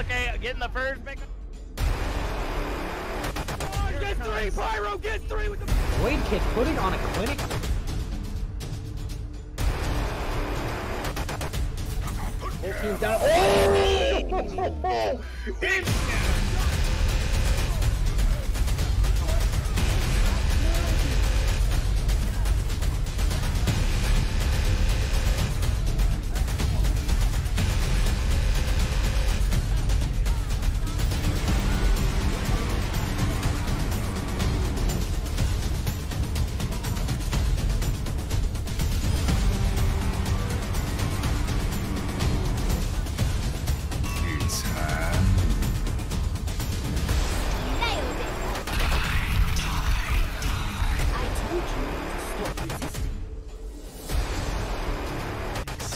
Okay, getting the first pick. Oh, get three, Pyro, get three with the Void Kid putting on a clinic. Whole team's down. Oh!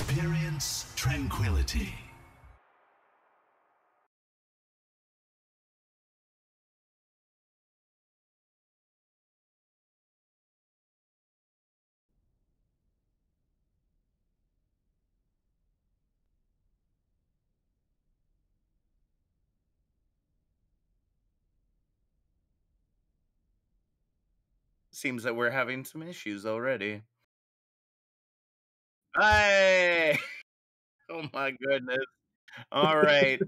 Experience tranquility. Seems that we're having some issues already. Hey! Oh my goodness. All right.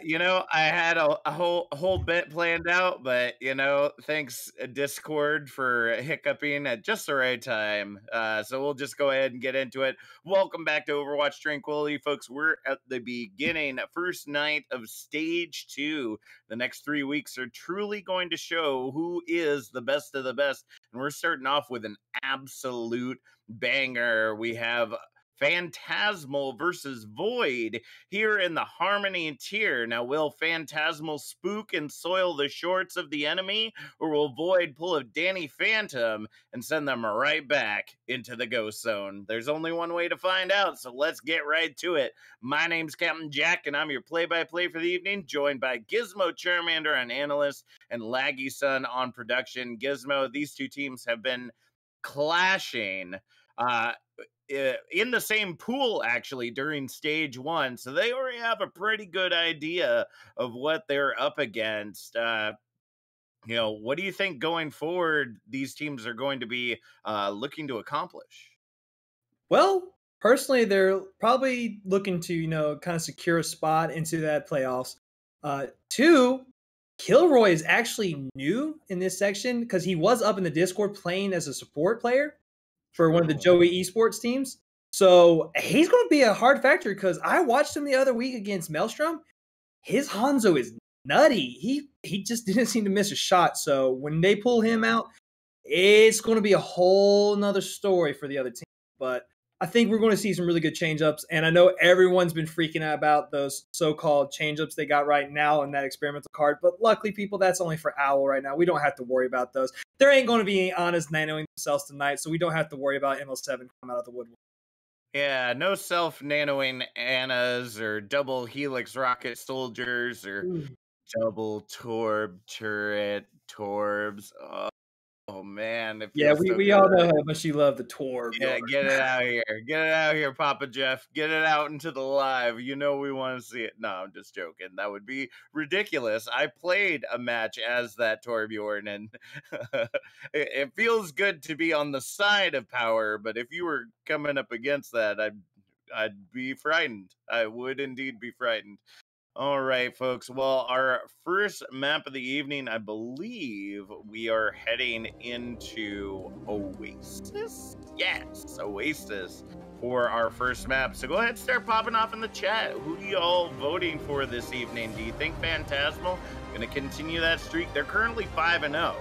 You know, I had a whole bit planned out, but you know, thanks Discord for hiccuping at just the right time. So we'll just go ahead and get into it. Welcome back to Overwatch Tranquility, folks. We're at the beginning, first night of Stage 2. The next 3 weeks are truly going to show who is the best of the best, and we're starting off with an absolute banger. We have Phantasmal versus Void here in the Harmony tier. Now, will Phantasmal spook and soil the shorts of the enemy, or will Void pull a Danny Phantom and send them right back into the Ghost Zone? There's only one way to find out, so let's get right to it. My name's Captain Jack, and I'm your play-by-play for the evening, joined by Gizmo Charmander on analyst and Laggy Sun on production. Gizmo, these two teams have been clashing in the same pool actually during Stage 1, so they already have a pretty good idea of what they're up against. You know, what do you think going forward these teams are going to be looking to accomplish? Well, personally, they're probably looking to, kind of secure a spot into that playoffs. Two, Kilroy is actually new in this section because he was up in the Discord playing as a support player for one of the Joey esports teams. So he's going to be a hard factor because I watched him the other week against Maelstrom. His Hanzo is nutty. He just didn't seem to miss a shot. So when they pull him out, it's going to be a whole nother story for the other team. But I think we're going to see some really good change-ups. And I know everyone's been freaking out about those so-called change-ups they got right now in that experimental card. But luckily, people, that's only for Owl right now. We don't have to worry about those. There ain't going to be any honest nanoing themselves tonight, so we don't have to worry about ML7 coming out of the woodwork. Yeah, no self-nanoing Annas or double Helix Rocket Soldiers or double Torb Turret Torbs. Oh man, it yeah, feels so we good. all know how much you love the Torb. Yeah, get it out here. Get it out here, Papa Jeff. Get it out into the live. You know we want to see it. No, I'm just joking. That would be ridiculous. I played a match as that Torbjorn, and it feels good to be on the side of power, but if you were coming up against that, I'd be frightened. I would indeed be frightened. All right, folks. Well, our first map of the evening, I believe we are heading into Oasis. Yes, Oasis for our first map. So go ahead and start popping off in the chat. Who are you all voting for this evening? Do you think Phantasmal going to continue that streak? They're currently 5-0.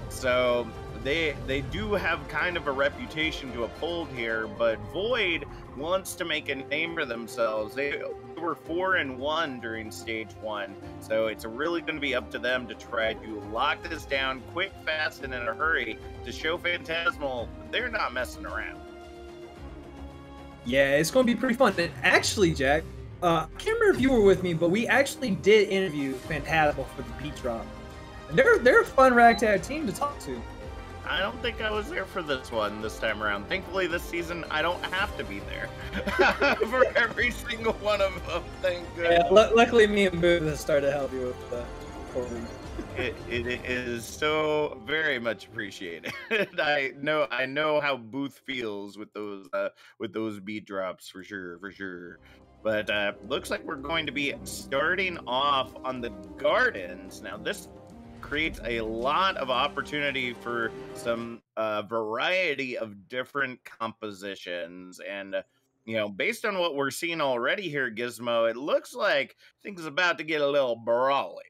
So they do have kind of a reputation to uphold here, but Void wants to make a name for themselves. They were 4-1 during Stage 1, so it's really going to be up to them to try to lock this down quick, fast, and in a hurry to show Phantasmal they're not messing around. Yeah, it's going to be pretty fun. And actually, Jack, I can't remember if you were with me, but we actually did interview Phantasmal for the beat drop. And they're a fun ragtag team to talk to. I don't think I was there for this one this time around. Thankfully, this season I don't have to be there for every single one of them. Thank Yeah, goodness. luckily, me and Boo have started to help you with the recording. It is so very much appreciated. I know how Booth feels with those beat drops for sure, for sure. But looks like we're going to be starting off on the gardens. Now this creates a lot of opportunity for some variety of different compositions and based on what we're seeing already here, Gizmo, it looks like things about to get a little brawly.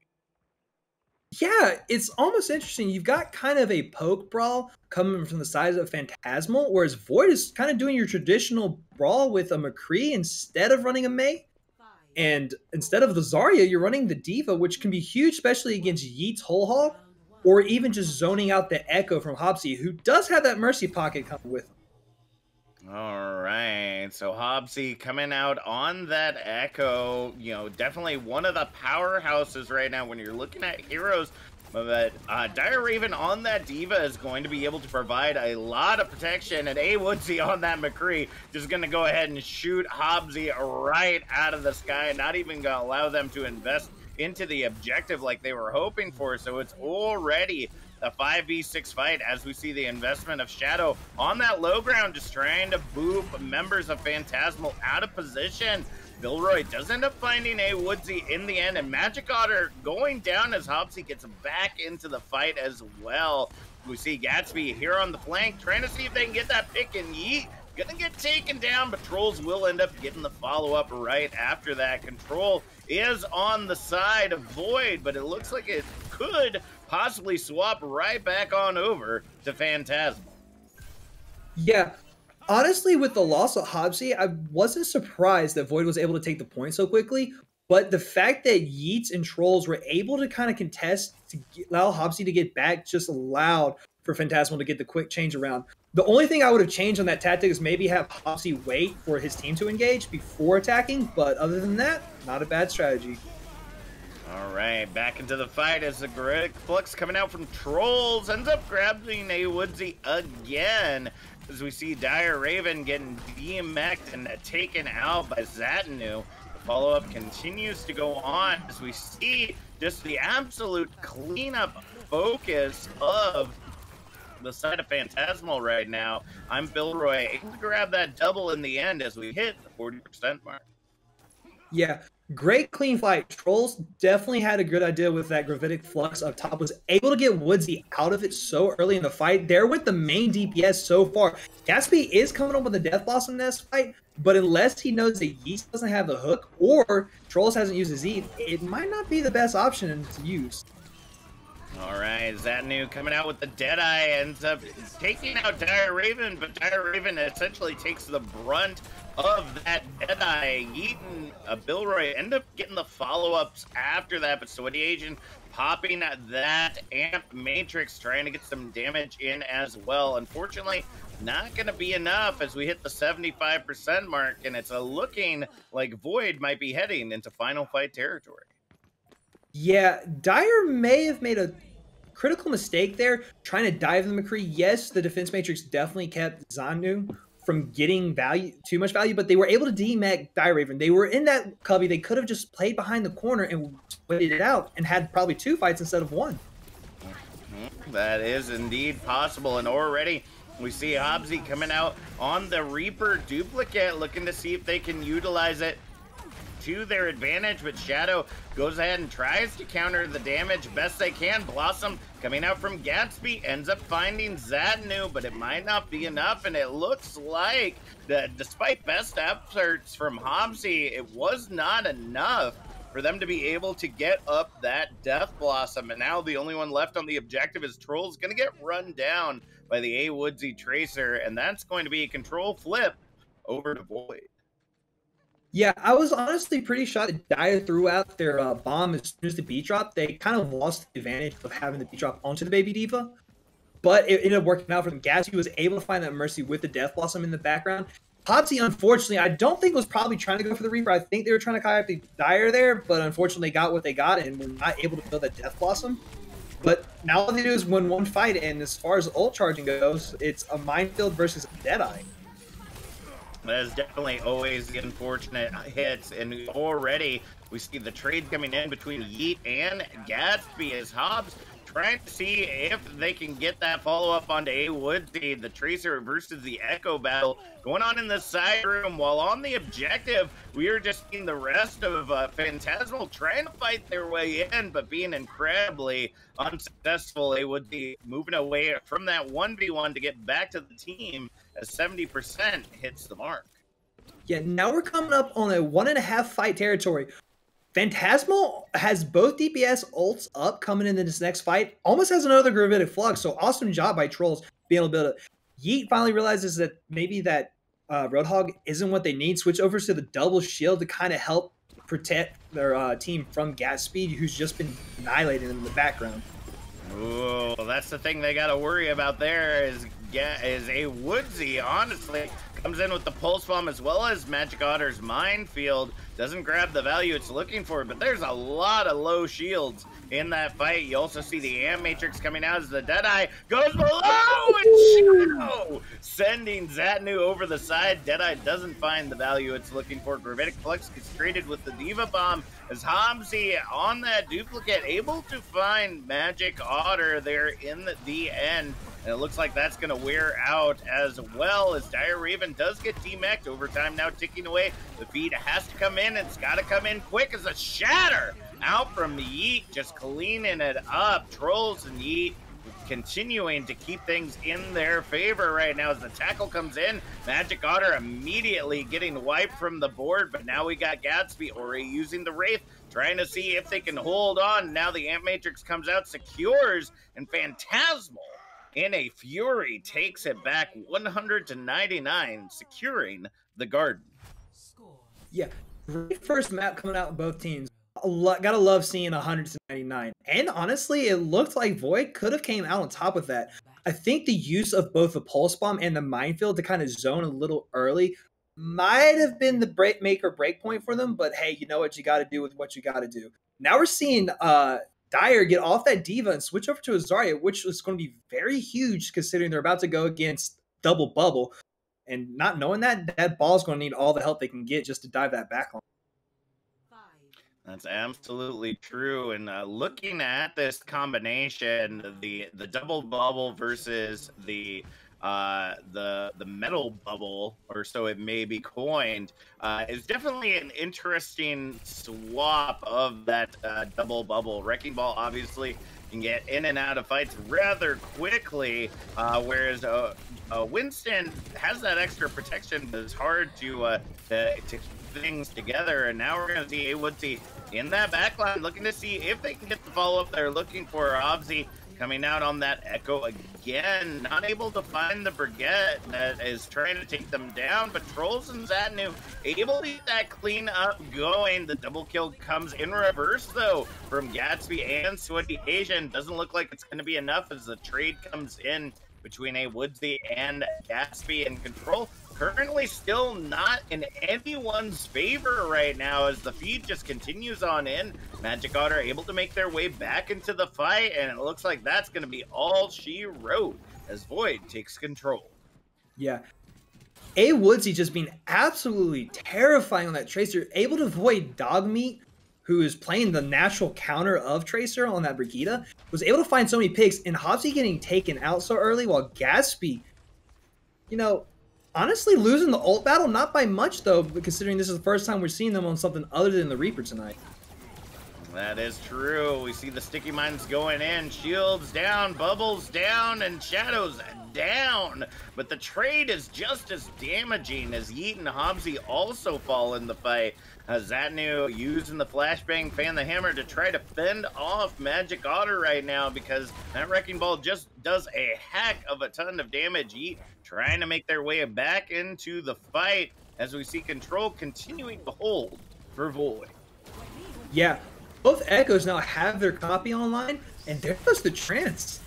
Yeah, it's almost interesting. You've got kind of a poke brawl coming from the sides of Phantasmal, whereas Void is kind of doing your traditional brawl with a McCree instead of running a Mei. And instead of the Zarya, you're running the Diva, which can be huge, especially against Yeet's Whole Hog, or even just zoning out the Echo from Hopsy, who does have that Mercy Pocket coming with him. All right, so Hobbsy coming out on that Echo, definitely one of the powerhouses right now when you're looking at heroes. But Dire Raven on that Diva is going to be able to provide a lot of protection, and A Woodsy on that McCree just going to go ahead and shoot Hobbsy right out of the sky, not even going to allow them to invest into the objective like they were hoping for. So it's already a 5v6 fight as we see the investment of Shadow on that low ground, just trying to boop members of Phantasmal out of position. Vilroy does end up finding a Woodsy in the end, and Magic Otter going down as Hopsy gets back into the fight as well. We see Gatsby here on the flank, trying to see if they can get that pick and yeet. Gonna get taken down, but Trolls will end up getting the follow-up right after that. Control is on the side of Void, but it looks like it could possibly swap right back on over to Phantasmal. Yeah. Honestly, with the loss of Hobbsy, I wasn't surprised that Void was able to take the point so quickly. But the fact that Yeats and Trolls were able to kind of contest to allow Hobbsy to get back just allowed for Phantasmal to get the quick change around. The only thing I would have changed on that tactic is maybe have Hobbsy wait for his team to engage before attacking. But other than that, not a bad strategy. All right, back into the fight as the Great Flux coming out from Trolls ends up grabbing a Woodsy again. As we see Dire Raven getting DMX'd and taken out by Zatanu. The follow-up continues to go on as we see just the absolute cleanup focus of the side of Phantasmal right now. I'm Bilroy, able to grab that double in the end as we hit the 40% mark. Yeah, great clean fight. Trolls definitely had a good idea with that Gravitic Flux up top. Was able to get Woodsy out of it so early in the fight. There with the main DPS so far. Gatsby is coming up with a Death Blossom in this fight, but unless he knows that Yeast doesn't have the hook or Trolls hasn't used his E, it might not be the best option to use. All right, Zatanu coming out with the Deadeye, ends up taking out Dire Raven, but Dire Raven essentially takes the brunt of that Deadeye. Yeaton, Bilroy end up getting the follow-ups after that, but Sweaty Agent popping that Amp Matrix, trying to get some damage in as well. Unfortunately, not going to be enough as we hit the 75% mark, and it's looking like Void might be heading into final fight territory. Yeah, Dire may have made a critical mistake there, trying to dive the McCree. Yes, the defense matrix definitely kept Zanu from getting too much value, but they were able to demech Dire Raven. They were in that cubby. They could have just played behind the corner and waited it out and had probably 2 fights instead of 1. That is indeed possible, and already we see Hobbsy coming out on the Reaper duplicate, looking to see if they can utilize it to their advantage, but Shadow goes ahead and tries to counter the damage best they can. Blossom coming out from Gatsby ends up finding Zatanu, but it might not be enough, and it looks like that despite best efforts from Hobbsy, it was not enough for them to be able to get up that Death Blossom, and now the only one left on the objective is Troll's gonna get run down by the A Woodsy Tracer, and that's going to be a control flip over to Void. Yeah, I was honestly pretty shocked that Dire threw out their bomb as soon as the beat drop. They kind of lost the advantage of having the beat drop onto the Baby Diva, but it ended up working out for them. Gatsby was able to find that Mercy with the Death Blossom in the background. Hobbsy, unfortunately, I don't think was probably trying to go for the Reaper. I think they were trying to kayak the Dire there, but unfortunately got what they got and were not able to build that Death Blossom. But now all they do is win one fight, and as far as ult charging goes, it's a minefield versus a Deadeye. That is definitely always the unfortunate hits, and already we see the trade coming in between Yeet and Gatsby as Hobbs trying to see if they can get that follow-up onto A Woodsy. The Tracer versus the Echo battle going on in the side room, while on the objective, we are just seeing the rest of Phantasmal trying to fight their way in, but being incredibly unsuccessful. A Woodsy moving away from that 1v1 to get back to the team as 70% hits the mark. Yeah, now we're coming up on a 1.5 fight territory. Phantasmal has both DPS ults up coming into this next fight. Almost has another Gravitic Flux, so awesome job by Trolls being able to build it. Yeet finally realizes that maybe that Roadhog isn't what they need. Switch over to the double shield to kind of help protect their team from Gatsby, who's just been annihilating them in the background. Ooh, that's the thing they got to worry about there is A Woodsy, honestly. Comes in with the Pulse Bomb as well as Magic Otter's Minefield. Doesn't grab the value it's looking for, but there's a lot of low shields in that fight. You also see the Amp Matrix coming out as the Deadeye goes below and Shadow sending Zatnu over the side. Deadeye doesn't find the value it's looking for. Gravitic Flux gets traded with the Diva Bomb as Hobbsy on that duplicate able to find Magic Otter there in the end. And it looks like that's going to wear out as well as Dire Raven does get demeched. Overtime now ticking away. The feed has to come in. It's got to come in quick as a shatter out from Yeet, just cleaning it up. Trolls and Yeet continuing to keep things in their favor right now as the tackle comes in. Magic Otter immediately getting wiped from the board, but now we got Gatsby already using the Wraith, trying to see if they can hold on. Now the Amp Matrix comes out, secures, and Phantasmal in a fury takes it back 100 to 99, securing the garden. Yeah, great first map coming out in both teams. Gotta love seeing 100 to 99. And honestly, it looked like Void could have came out on top of that. I think the use of both the Pulse Bomb and the Minefield to kind of zone a little early might have been the make or break point for them, but hey, you know what you got to do with what you got to do. Now we're seeing Dire get off that Diva and switch over to a Zarya, which is going to be very huge considering they're about to go against double bubble. And not knowing that ball's going to need all the help they can get just to dive that back on. That's absolutely true. And looking at this combination, the double bubble versus the metal bubble, or so it may be coined, is definitely an interesting swap of that double bubble. Wrecking Ball obviously can get in and out of fights rather quickly, whereas Winston has that extra protection, but it's hard to keep things together. And now we're going to see A Woodsy in that backline, looking to see if they can get the follow-up they're looking for. Hobbsy coming out on that Echo again, not able to find the Brigette that is trying to take them down, but Trolls and Zatnu able to get that clean up going. The double kill comes in reverse though from Gatsby and Sweaty Asian. Doesn't look like it's going to be enough as the trade comes in between A Woodsy and Gatsby, and control currently still not in anyone's favor right now as the feed just continues on in. Magic Otter able to make their way back into the fight, and it looks like that's going to be all she wrote as Void takes control. Yeah. A Woodsy just being absolutely terrifying on that Tracer, able to avoid Dogmeat, who is playing the natural counter of Tracer on that Brigitte, was able to find so many picks, and Hobbsy getting taken out so early, while Gatsby, you know, honestly losing the ult battle, not by much though, considering this is the first time we're seeing them on something other than the Reaper tonight. That is true. We see the sticky mines going in, shields down, bubbles down, and shadows down. But the trade is just as damaging as Yeet and Hobbsy also fall in the fight. Zatnu using the flashbang, fan the hammer to try to fend off Magic Otter right now, because that Wrecking Ball just does a heck of a ton of damage. Yeet trying to make their way back into the fight as we see control continuing to hold for Void. Yeah, both Echoes now have their copy online, and there goes the Trance.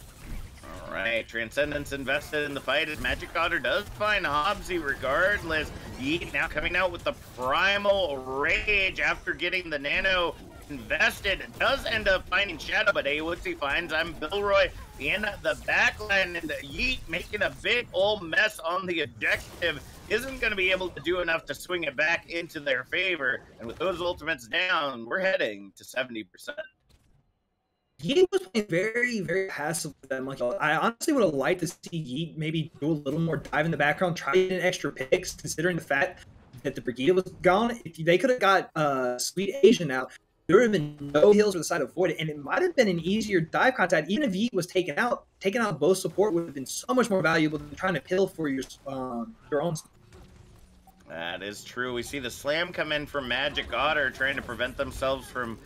All right, Transcendence invested in the fight as Magic Otter does find Hobbsy regardless. Yeet now coming out with the Primal Rage after getting the Nano invested. Does end up finding Shadow, but Woodsy finds I'm Billroy in the backline, and Yeet making a big old mess on the objective. Isn't going to be able to do enough to swing it back into their favor. And with those ultimates down, we're heading to 70%. Yeet was playing very, very passive with them. Like, I honestly would have liked to see Yeet maybe do a little more dive in the background, try to get an extra picks, considering the fact that the Brigida was gone. If they could have got Sweet Asian out, there would have been no heals for the side of Void, and it might have been an easier dive contact. Even if Yeet was taken out both support would have been so much more valuable than trying to pill for your own. That is true. We see the slam come in from Magic Otter, trying to prevent themselves from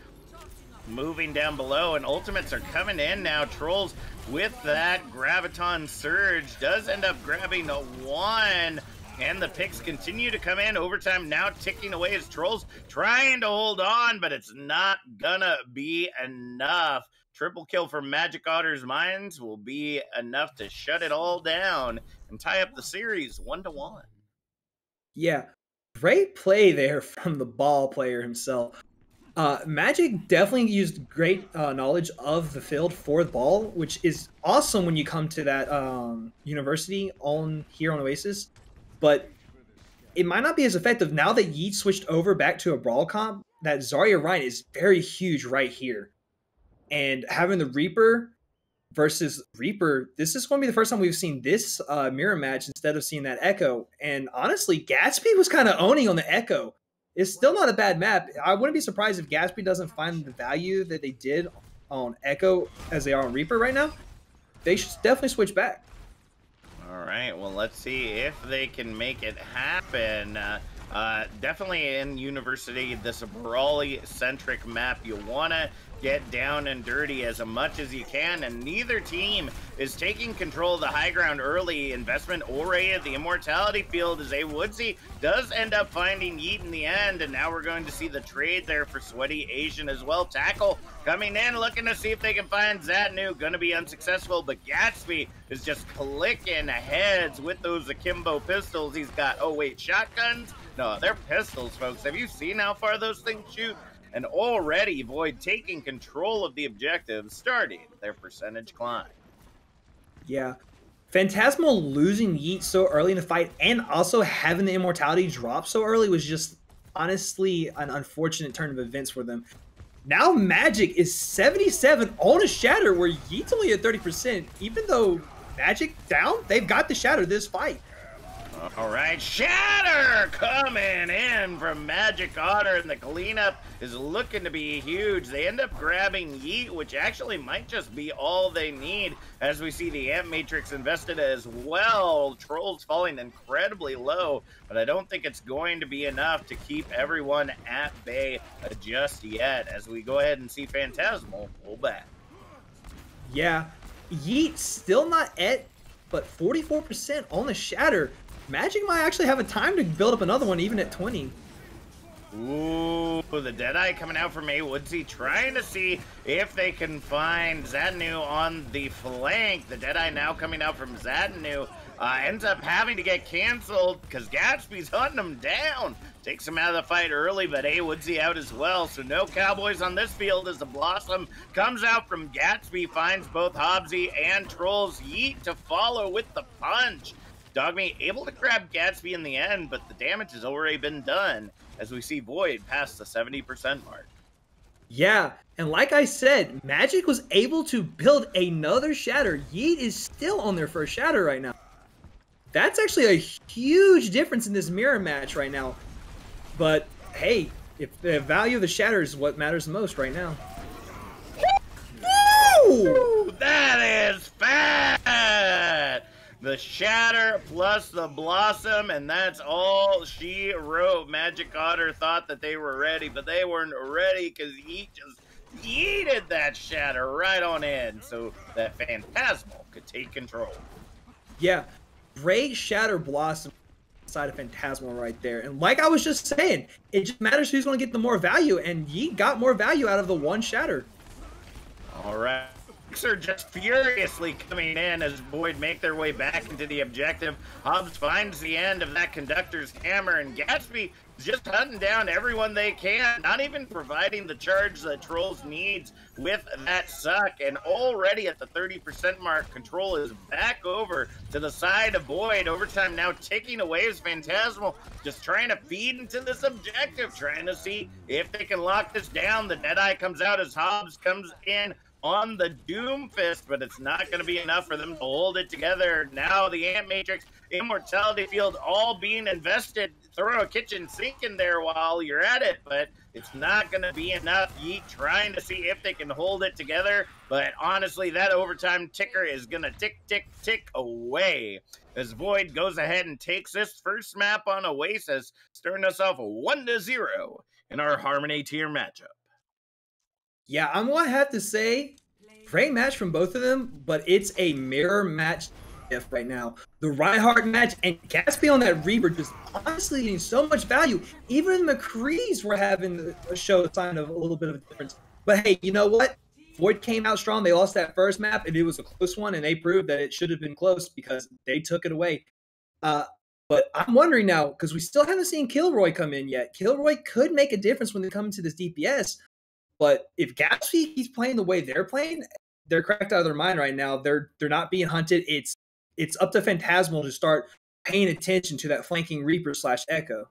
moving down below, and ultimates are coming in now. Trolls with that Graviton Surge does end up grabbing a 1, and the picks continue to come in. Overtime now ticking away as Trolls trying to hold on, but it's not gonna be enough. Triple kill for Magic Otter's Mines will be enough to shut it all down and tie up the series 1-1. Yeah, great play there from the ball player himself. Magic definitely used great knowledge of the field for the ball, which is awesome when you come to that university here on Oasis. But it might not be as effective now that Yeet switched over back to a brawl comp. That Zarya Ryan is very huge right here. And having the Reaper versus Reaper, this is going to be the first time we've seen this mirror match instead of seeing that Echo. And honestly, Gatsby was kind of owning on the Echo. It's still not a bad map. I wouldn't be surprised if Gatsby doesn't find the value that they did on Echo as they are on Reaper right now. They should definitely switch back. All right, well, let's see if they can make it happen. Definitely in University, this Brawly-centric map, you want to get down and dirty as much as you can, and neither team is taking control of the high ground early. Investment already at the Immortality field as Woodsy does end up finding Yeet in the end, and now we're going to see the trade there for Sweaty Asian as well. Tackle coming in, looking to see if they can find Zatnu. Gonna be unsuccessful, but Gatsby is just clicking heads with those akimbo pistols. He's got, oh wait, shotguns? No, they're pistols, folks. Have you seen how far those things shoot? And already Void taking control of the objective, starting their percentage climb. Yeah. Phantasmal losing Yeet so early in the fight and also having the Immortality drop so early was just honestly an unfortunate turn of events for them. Now Magic is 77 on a Shatter where Yeet's only at 30%. Even though Magic down, they've got the Shatter this fight. All right, Shatter coming in from Magic Otter, and the cleanup is looking to be huge. They end up grabbing Yeet, which actually might just be all they need, as we see the Amp Matrix invested as well. Trolls falling incredibly low, but I don't think it's going to be enough to keep everyone at bay just yet, as we go ahead and see Phantasmal pull back. Yeah, Yeet still not at, but 44% on the Shatter. Magic might actually have a time to build up another one, even at 20. Ooh, the Deadeye coming out from Woodsy, trying to see if they can find Zatnu on the flank. The Deadeye now coming out from Zatnu ends up having to get canceled because Gatsby's hunting him down. Takes him out of the fight early, but Woodsy out as well. So no Cowboys on this field as the Blossom comes out from Gatsby, finds both Hobbsy and Trolls. Yeet to follow with the punch. Dogme able to grab Gatsby in the end, but the damage has already been done as we see Void past the 70% mark. Yeah, and like I said, Magic was able to build another Shatter. Yeet is still on their first Shatter right now. That's actually a huge difference in this mirror match right now. But hey, if the value of the Shatter is what matters the most right now. Woo! That is fat! The Shatter plus the Blossom, and that's all she wrote. Magic Otter thought that they were ready, but they weren't ready because he just yeeted that Shatter right on in so that Phantasmal could take control. Yeah, great Shatter Blossom side of Phantasmal right there. And like I was just saying, it just matters who's going to get the more value, and Yeet got more value out of the one Shatter. All right. Are just furiously coming in as Boyd make their way back into the objective. Hobbs finds the end of that conductor's hammer, and Gatsby is just hunting down everyone they can, not even providing the charge that Trolls needs with that suck. And already at the 30% mark, control is back over to the side of Boyd. Overtime now ticking away as Phantasmal just trying to feed into this objective, trying to see if they can lock this down. The Deadeye comes out as Hobbs comes in on the Doom Fist, but it's not going to be enough for them to hold it together. Now the Ant Matrix, Immortality Field all being invested. Throw a kitchen sink in there while you're at it, but it's not going to be enough. Yeet trying to see if they can hold it together, but honestly, that overtime ticker is going to tick, tick, tick away as Void goes ahead and takes this first map on Oasis, starting us off 1-0 in our Harmony tier matchup. Yeah, I'm going to have to say, great match from both of them, but it's a mirror match right now. The Reinhardt match and Gatsby on that Reaper just honestly getting so much value. Even the McCrees were having a show a sign of a little bit of a difference. But hey, you know what? Void came out strong. They lost that first map, and it was a close one, and they proved that it should have been close because they took it away. But I'm wondering now, because we still haven't seen Kilroy come in yet. Kilroy could make a difference when they come into this DPS. But if Gatsby keeps playing the way they're playing, they're cracked out of their mind right now. They're not being hunted. It's up to Phantasmal to start paying attention to that flanking Reaper / Echo.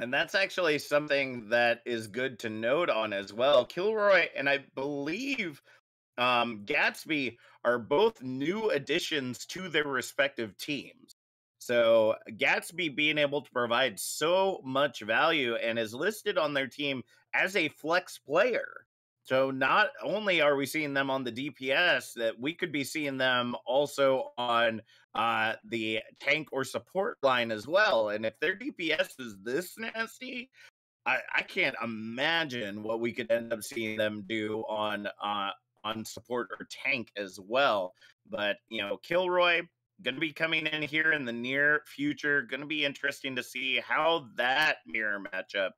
And that's actually something that is good to note on as well. Kilroy and I believe Gatsby are both new additions to their respective teams. So Gatsby being able to provide so much value and is listed on their team as a flex player. So not only are we seeing them on the DPS, that we could be seeing them also on the tank or support line as well. And if their DPS is this nasty, I can't imagine what we could end up seeing them do on support or tank as well. But, you know, Kilroy going to be coming in here in the near future. Going to be interesting to see how that mirror matchup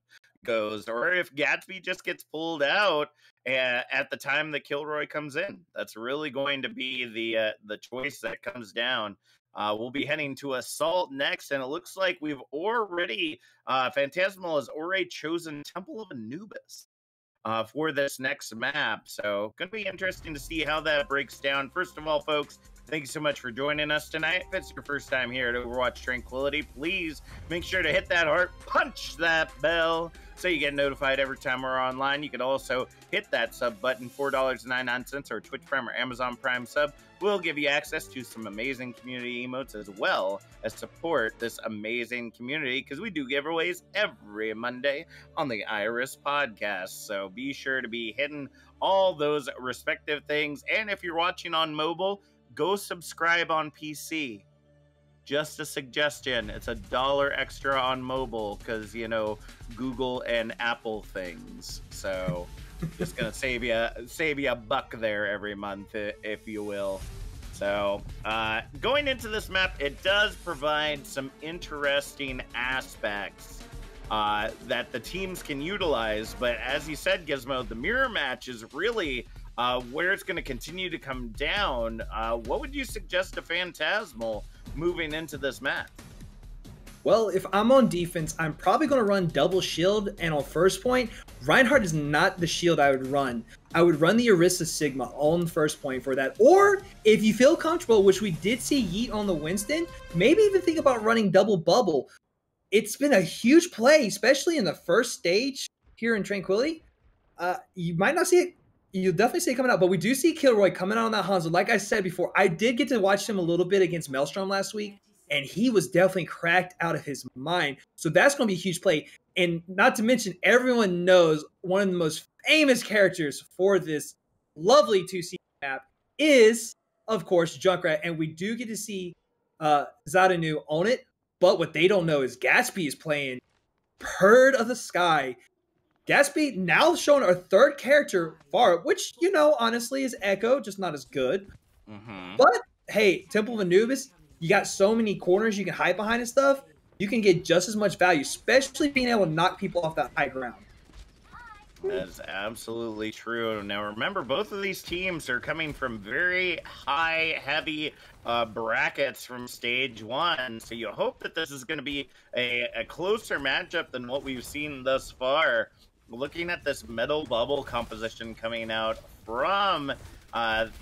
goes, or if Gatsby just gets pulled out at the time that Kilroy comes in. That's really going to be the choice that comes down. We'll be heading to Assault next, and it looks like we've already Phantasmal has already chosen Temple of Anubis for this next map. So going to be interesting to see how that breaks down. First of all, folks, thank you so much for joining us tonight. If it's your first time here at Overwatch Tranquility, please make sure to hit that heart, punch that bell, so you get notified every time we're online. You can also hit that sub button, $4.99, or Twitch Prime or Amazon Prime sub. We'll give you access to some amazing community emotes as well as support this amazing community, because we do giveaways every Monday on the Iris podcast. So be sure to be hitting all those respective things. And if you're watching on mobile, go subscribe on PC. Just a suggestion. It's $1 extra on mobile because, you know, Google and Apple things. So just gonna save you a buck there every month, if you will. So going into this map, it does provide some interesting aspects that the teams can utilize. But as you said, Gizmo, the mirror match is really where it's going to continue to come down. What would you suggest to Phantasmal moving into this match? Well, if I'm on defense, I'm probably going to run double shield, and on first point, Reinhardt is not the shield I would run. I would run the Orisa Sigma on first point for that. Or if you feel comfortable, which we did see Yeet on the Winston, maybe even think about running double bubble. It's been a huge play, especially in the first stage here in Tranquility. You might not see it. You'll definitely see it coming out, but we do see Kilroy coming out on that Hanzo. Like I said before, I did get to watch him a little bit against Maelstrom last week, and he was definitely cracked out of his mind. So that's going to be a huge play. And not to mention, everyone knows one of the most famous characters for this lovely 2C map is, of course, Junkrat. And we do get to see Zadanu own it. But what they don't know is Gatsby is playing Bird of the Sky. Gatsby now showing our third character, far, which, you know, honestly is Echo, just not as good. But, hey, Temple of Anubis, you got so many corners you can hide behind and stuff. You can get just as much value, especially being able to knock people off that high ground. That's absolutely true. Now, remember, both of these teams are coming from very high, heavy brackets from stage one. So you hope that this is going to be a closer matchup than what we've seen thus far. Looking at this middle bubble composition coming out from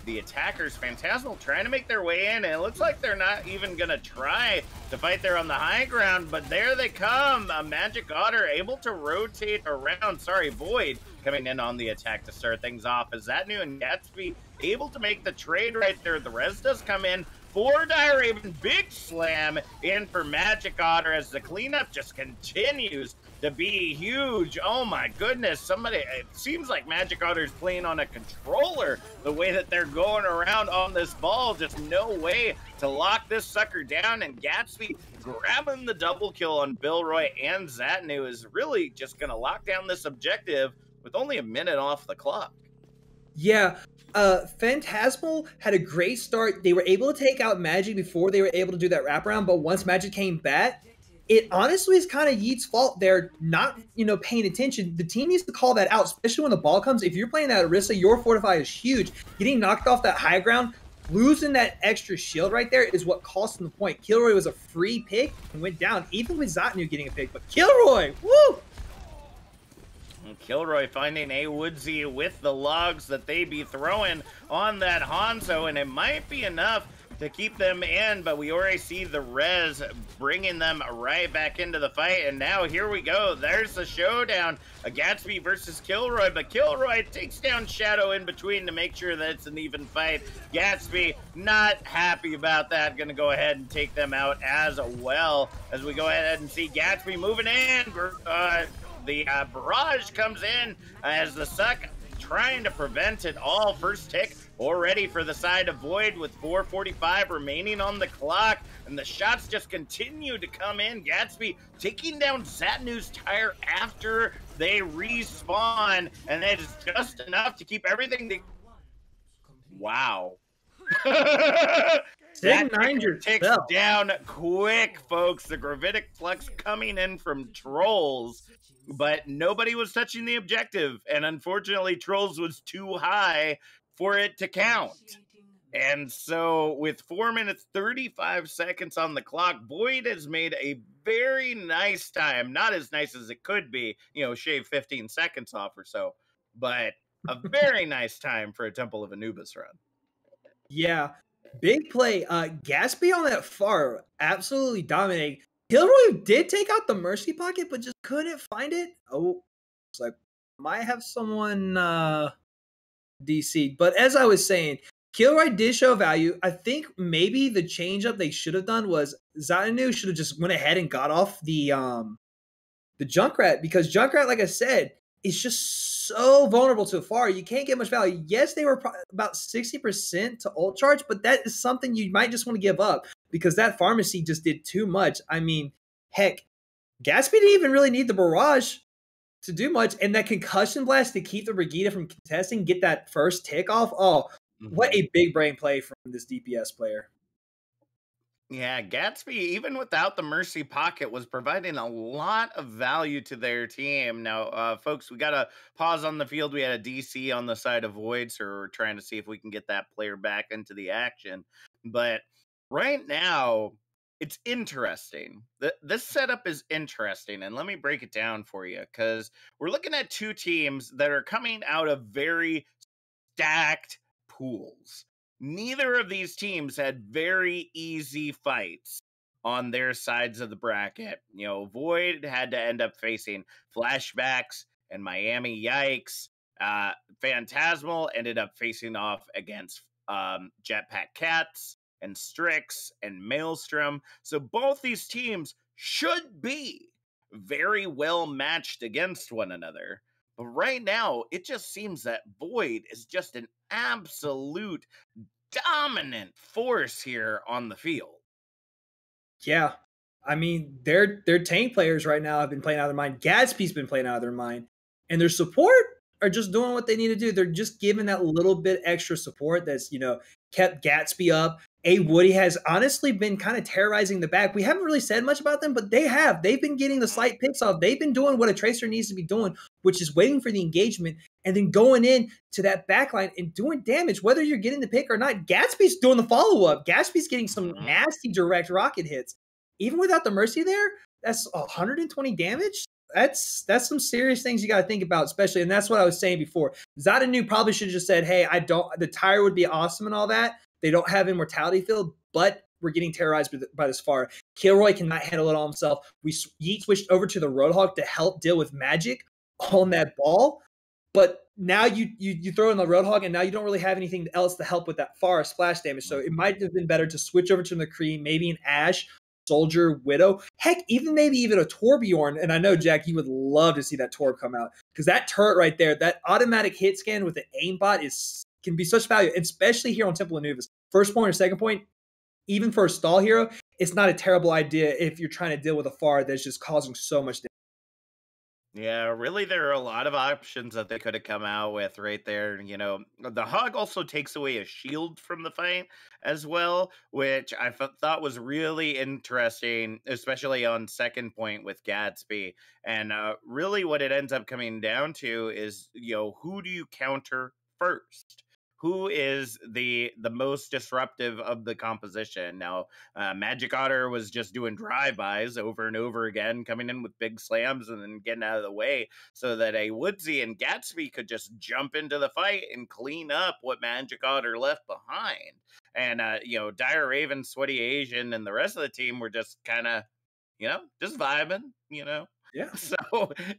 the attackers, Phantasmal trying to make their way in, and it looks like they're not even going to try to fight there on the high ground, but there they come. Magic Otter able to rotate around. Sorry, Void coming in on the attack to start things off. As Zatnu and Gatsby able to make the trade right there. The res does come in for Dire Raven. Big slam in for Magic Otter as the cleanup just continues to be huge. Oh my goodness. It seems like Magic Otter's playing on a controller the way that they're going around on this ball. Just no way to lock this sucker down, and Gatsby grabbing the double kill on Billroy and Zatnu is really just going to lock down this objective with only a minute off the clock. Yeah, Phantasmal had a great start. They were able to take out Magic before they were able to do that wraparound, but once Magic came back, it honestly is kind of Yeet's fault. They're not, paying attention. The team needs to call that out, especially when the ball comes. If you're playing that Orisa, your Fortify is huge. Getting knocked off that high ground, losing that extra shield right there is what cost them the point. Kilroy was a free pick and went down, even with Zatnu getting a pick. But Kilroy, woo! Kilroy finding a Woodsy with the logs that they be throwing on that Hanzo, and it might be enough to keep them in, but we already see the res bringing them right back into the fight, and now here we go. There's the showdown, a Gatsby versus Kilroy, but Kilroy takes down Shadow in between to make sure that it's an even fight. Gatsby not happy about that, gonna go ahead and take them out as well, as we go ahead and see Gatsby moving in. The barrage comes in as the Suck trying to prevent it all. First tick already for the side of Void with 4:45 remaining on the clock, and the shots just continue to come in. Gatsby taking down Zatnu's tire after they respawn, and it is just enough to keep everything. Wow. That ticker ticks down quick, folks. The Gravitic Flux coming in from Trolls, but nobody was touching the objective, and unfortunately Trolls was too high for it to count. And so with 4 minutes 35 seconds on the clock, Void has made a very nice time. Not as nice as it could be, shave 15 seconds off or so, but a very nice time for a Temple of Anubis run. Yeah, big play. Gatsby on that far, absolutely dominating. Kilroy did take out the Mercy Pocket, but just couldn't find it. Oh, it's like, might have someone DC'd. But as I was saying, Kilroy did show value. I think maybe the change up they should have done was Zatanu should have just went ahead and got off the Junkrat, because Junkrat, like I said, is just so vulnerable to far. You can't get much value. Yes, they were about 60% to ult charge, but that is something you might just want to give up because that pharmacy just did too much. I mean, heck, Gatsby didn't even really need the barrage to do much, and that concussion blast to keep the Brigida from contesting, get that first tick off. Oh, what a big brain play from this DPS player. Yeah, Gatsby, even without the Mercy Pocket, was providing a lot of value to their team. Now, folks, we got to pause on the field. We had a DC on the side of Void, so we're trying to see if we can get that player back into the action. But right now, it's interesting. This setup is interesting, and let me break it down for you, because we're looking at two teams that are coming out of very stacked pools. Neither of these teams had very easy fights on their sides of the bracket. Void had to end up facing Flashbacks and Miami Yikes. Phantasmal ended up facing off against Jetpack Cats and Strix and Maelstrom. So both these teams should be very well matched against one another. But right now, it just seems that Void is just an absolute dominant force here on the field. Yeah. I mean, their tank players right now have been playing out of their mind. Gatsby's been playing out of their mind. And their support are just doing what they need to do. They're just giving that little bit extra support that's, kept Gatsby up, A Woody has honestly been kind of terrorizing the back. We haven't really said much about them, but they have. They've been getting the Mhm. slight picks off. They've been doing what a tracer needs to be doing, which is waiting for the engagement and then going in to that backline and doing damage, whether you're getting the pick or not. Gatsby's doing the follow up. Gatsby's getting some Mhm. nasty direct rocket hits. Even without the mercy there, that's 120 damage. That's some serious things you got to think about, especially. And that's what I was saying before. Zadanu probably should have just said, "Hey, I don't. The tire would be awesome and all that. They don't have immortality field, but we're getting terrorized by this far. Kilroy cannot handle it all himself. Yeet switched over to the Roadhog to help deal with magic on that ball, but now you throw in the Roadhog, and now you don't really have anything else to help with that far splash damage. So it might have been better to switch over to McCree, maybe an Ash, Soldier, Widow, heck, maybe even a Torbjorn. And I know, Jack, you would love to see that Torb come out because that turret right there, that automatic hit scan with the aimbot can be such value, especially here on Temple of Anubis. First point or second point, even for a stall hero, it's not a terrible idea if you're trying to deal with a FAR that's just causing so much damage. Yeah, really, there are a lot of options that they could have come out with right there. The hog also takes away a shield from the fight as well, which I thought was really interesting, especially on second point with Gatsby. And really, what it ends up coming down to is, who do you counter first? Who is the most disruptive of the composition? Now, Magic Otter was just doing drive-bys over and over again, coming in with big slams and then getting out of the way so that a Woodsy and Gatsby could just jump into the fight and clean up what Magic Otter left behind. And, Dire Raven, Sweaty Asian, and the rest of the team were just kind of, just vibing. Yeah. So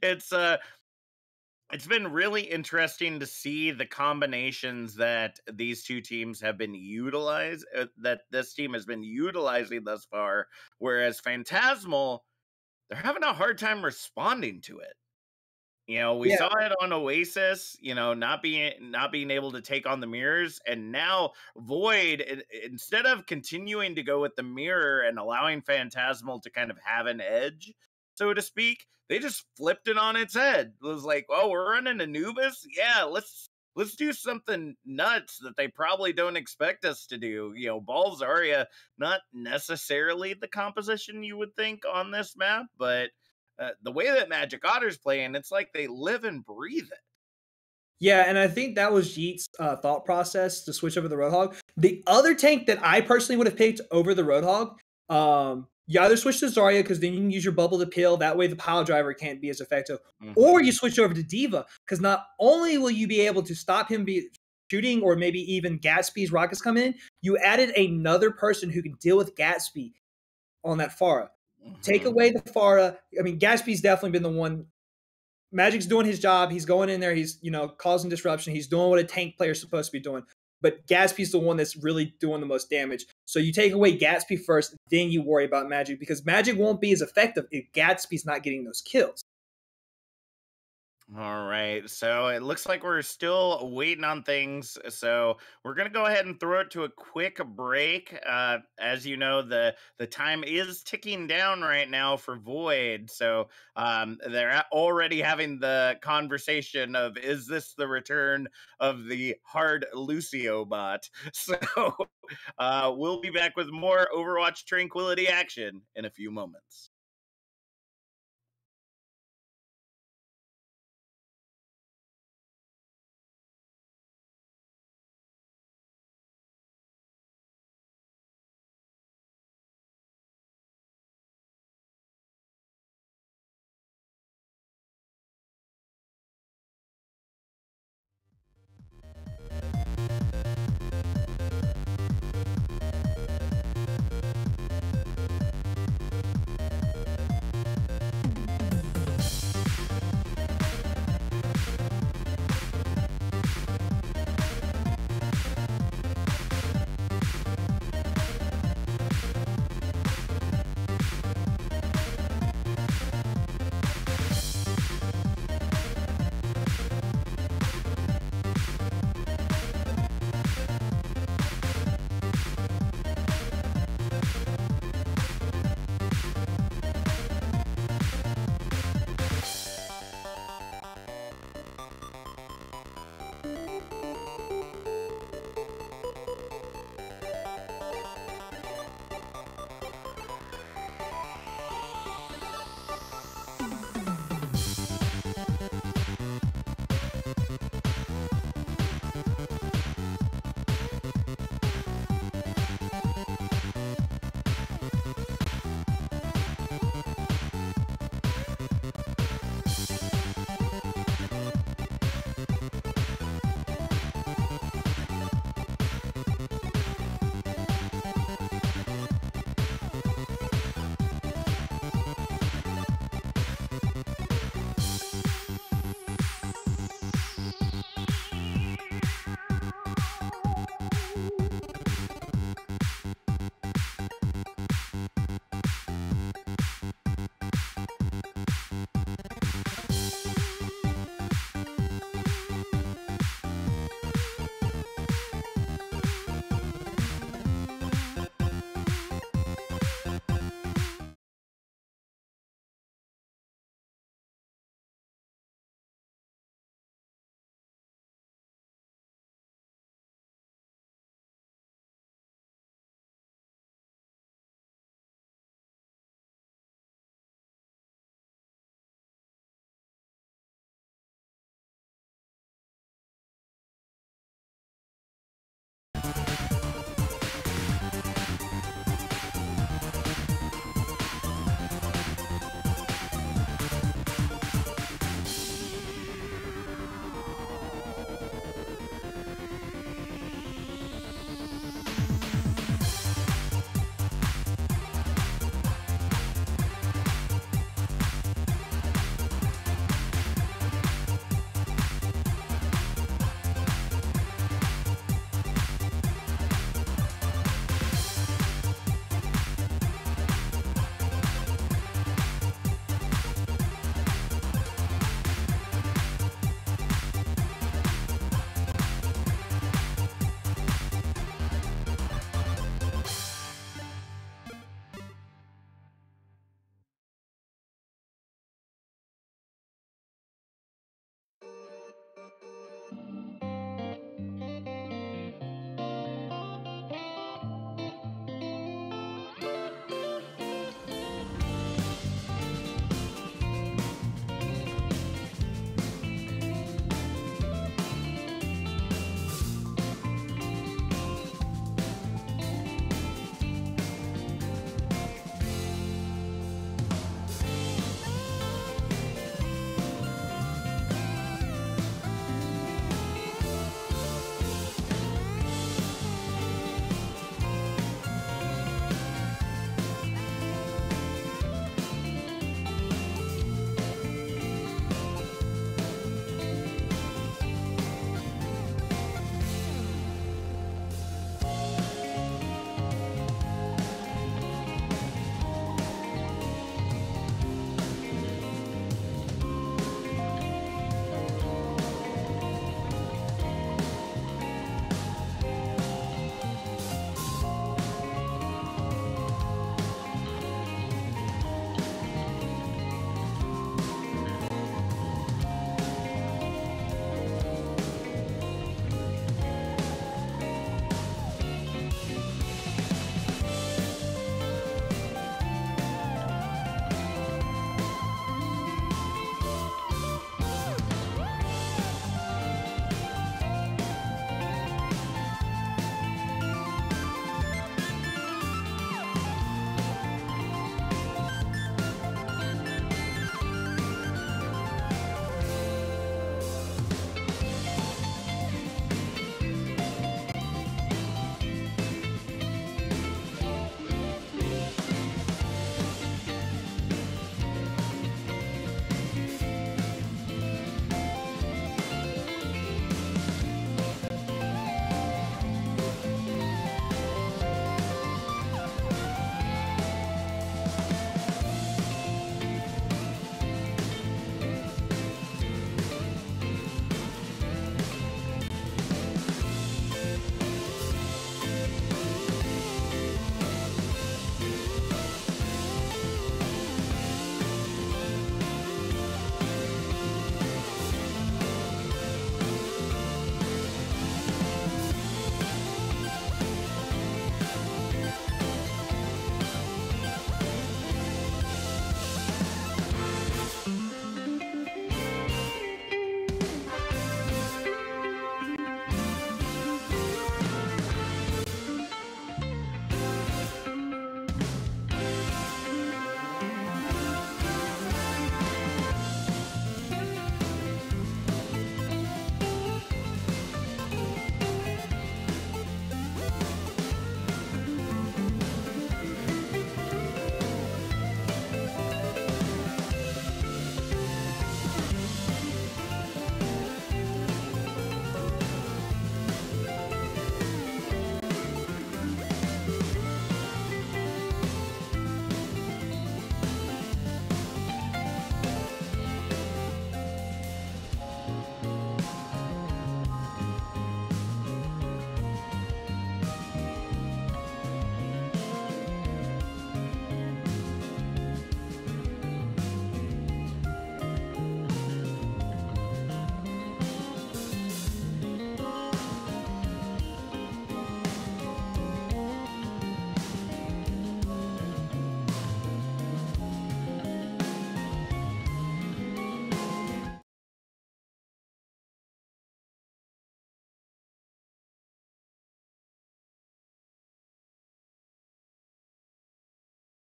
it's it's been really interesting to see the combinations that these two teams have been that this team has been utilizing thus far, whereas Phantasmal, they're having a hard time responding to it. We Yeah. saw it on Oasis, not being able to take on the mirrors, and now Void, instead of continuing to go with the mirror and allowing Phantasmal to kind of have an edge, so to speak, they just flipped it on its head. It was like, oh, we're running Anubis, yeah, let's do something nuts that they probably don't expect us to do. Ball Zarya, not necessarily the composition you would think on this map, but the way that Magic Otter's playing, it's like they live and breathe it. Yeah, and I think that was Jeet's thought process to switch over the Roadhog. The other tank that I personally would have picked over the Roadhog, you either switch to Zarya because then you can use your bubble to peel. That way the pile driver can't be as effective. Or Hmm. you switch over to Diva because not only will you be able to stop him shooting or maybe even Gatsby's rockets come in, you added another person who can deal with Gatsby on that Pharah. Take Hmm. away the Pharah. I mean, Gatsby's definitely been the one. Magic's doing his job. He's going in there. He's causing disruption. He's doing what a tank player's supposed to be doing. But Gatsby's the one that's really doing the most damage. So you take away Gatsby first, then you worry about Magic because Magic won't be as effective if Gatsby's not getting those kills. All right. So it looks like we're still waiting on things. So we're gonna go ahead and throw it to a quick break. As you know, the time is ticking down right now for Void. So they're already having the conversation of, is this the return of the hard Lucio bot? So we'll be back with more Overwatch Tranquility action in a few moments.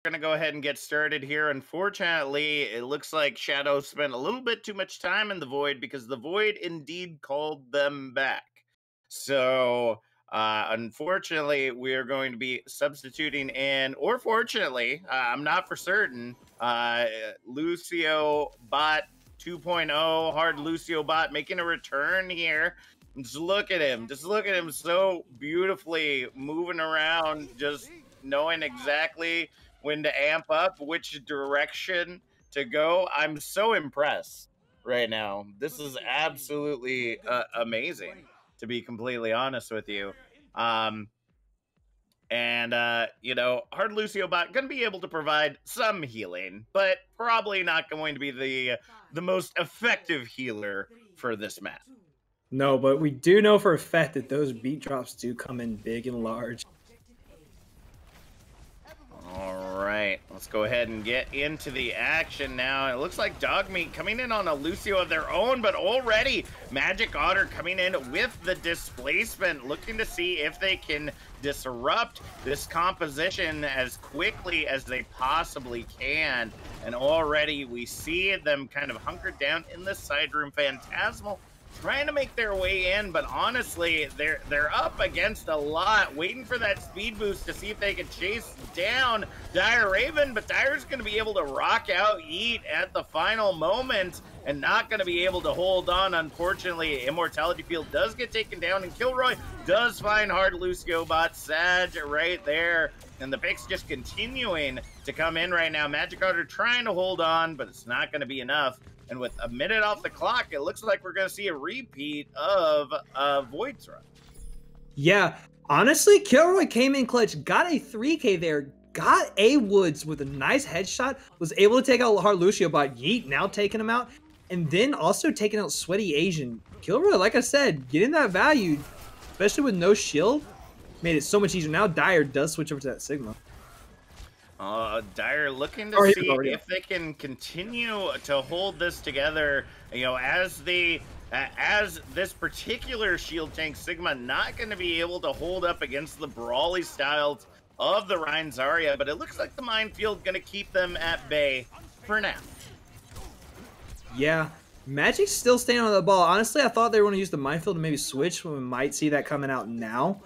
We're gonna go ahead and get started here. Unfortunately, it looks like Shadow spent a little bit too much time in the Void because the Void indeed called them back. So, unfortunately, we are going to be substituting in, or fortunately, I'm not for certain, Lucio Bot 2.0, Hard Lucio Bot making a return here. Just look at him. Just look at him so beautifully moving around, just knowing exactly when to amp up, which direction to go. I'm so impressed right now. This is absolutely amazing, to be completely honest with you. Um, Hard Lucio Bot going to be able to provide some healing, but probably not going to be the most effective healer for this map. No, but we do know for a fact that those beat drops do come in big and large. All right, let's go ahead and get into the action now. It looks like Dogmeat coming in on a Lucio of their own, but already Magic Otter coming in with the displacement, looking to see if they can disrupt this composition as quickly as they possibly can. And already we see them kind of hunkered down in the side room. Phantasmal trying to make their way in, but honestly, they're up against a lot, waiting for that speed boost to see if they can chase down Dire Raven, but Dire's going to be able to rock out Yeet at the final moment and not going to be able to hold on, unfortunately. Immortality Field does get taken down, and Kilroy does find Hard Lucio Bot Sag right there, and the picks just continuing to come in right now. Magic Otter trying to hold on, but it's not going to be enough. And with a minute off the clock, it looks like we're going to see a repeat of Void's run. Yeah, honestly, Kilroy came in clutch, got a 3K there, got a Woods with a nice headshot, was able to take out Hard Lucio Bot, Yeet now taking him out, and then also taking out Sweaty Asian. Kilroy, like I said, getting that value, especially with no shield, made it so much easier. Now Dire does switch over to that Sigma. Dire looking to see if they can continue to hold this together, you know, as this particular shield tank Sigma not going to be able to hold up against the brawly styles of the Rein Zarya, but it looks like the minefield going to keep them at bay for now. Yeah, Magic's still staying on the ball. Honestly, I thought they were going to use the minefield and maybe switch. We might see that coming out now,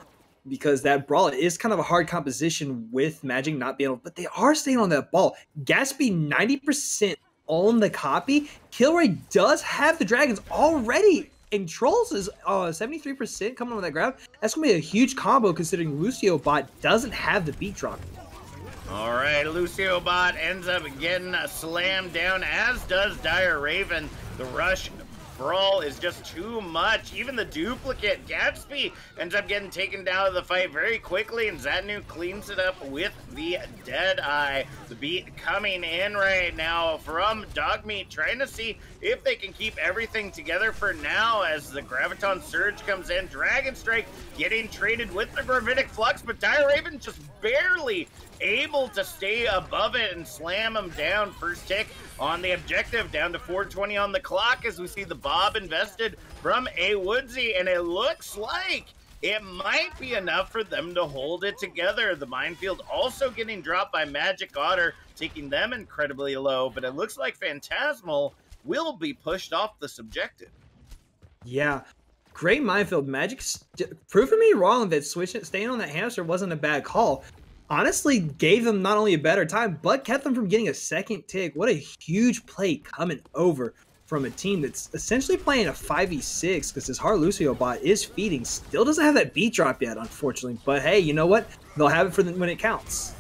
because that brawl is kind of a hard composition with Magic not being able, but they are staying on that ball. Gatsby 90% on the copy. Kilroy does have the dragons already, and Trolls is 73% coming on that grab. That's going to be a huge combo considering Lucio Bot doesn't have the beat drop. All right, Lucio Bot ends up getting slammed down, as does Dire Raven. The rush brawl is just too much. Even the duplicate Gatsby ends up getting taken down of the fight very quickly, and Zadnu cleans it up with the Deadeye. The beat coming in right now from Dogmeat, trying to see if they can keep everything together for now as the Graviton Surge comes in. Dragon Strike getting traded with the Gravitic Flux, but Dire Raven just barely able to stay above it and slam him down. First tick on the objective, down to 420 on the clock as we see the Bob invested from a Woodsy, and it looks like it might be enough for them to hold it together. The minefield also getting dropped by Magic Otter, taking them incredibly low, but it looks like Phantasmal will be pushed off this objective. Yeah, great minefield. Magic's proving me wrong that staying on that hamster wasn't a bad call. Honestly, gave them not only a better time, but kept them from getting a second tick. What a huge play coming over from a team that's essentially playing a 5v6, because this Hard Lucio Bot is feeding. Still doesn't have that beat drop yet, unfortunately. But hey, you know what? They'll have it for when it counts.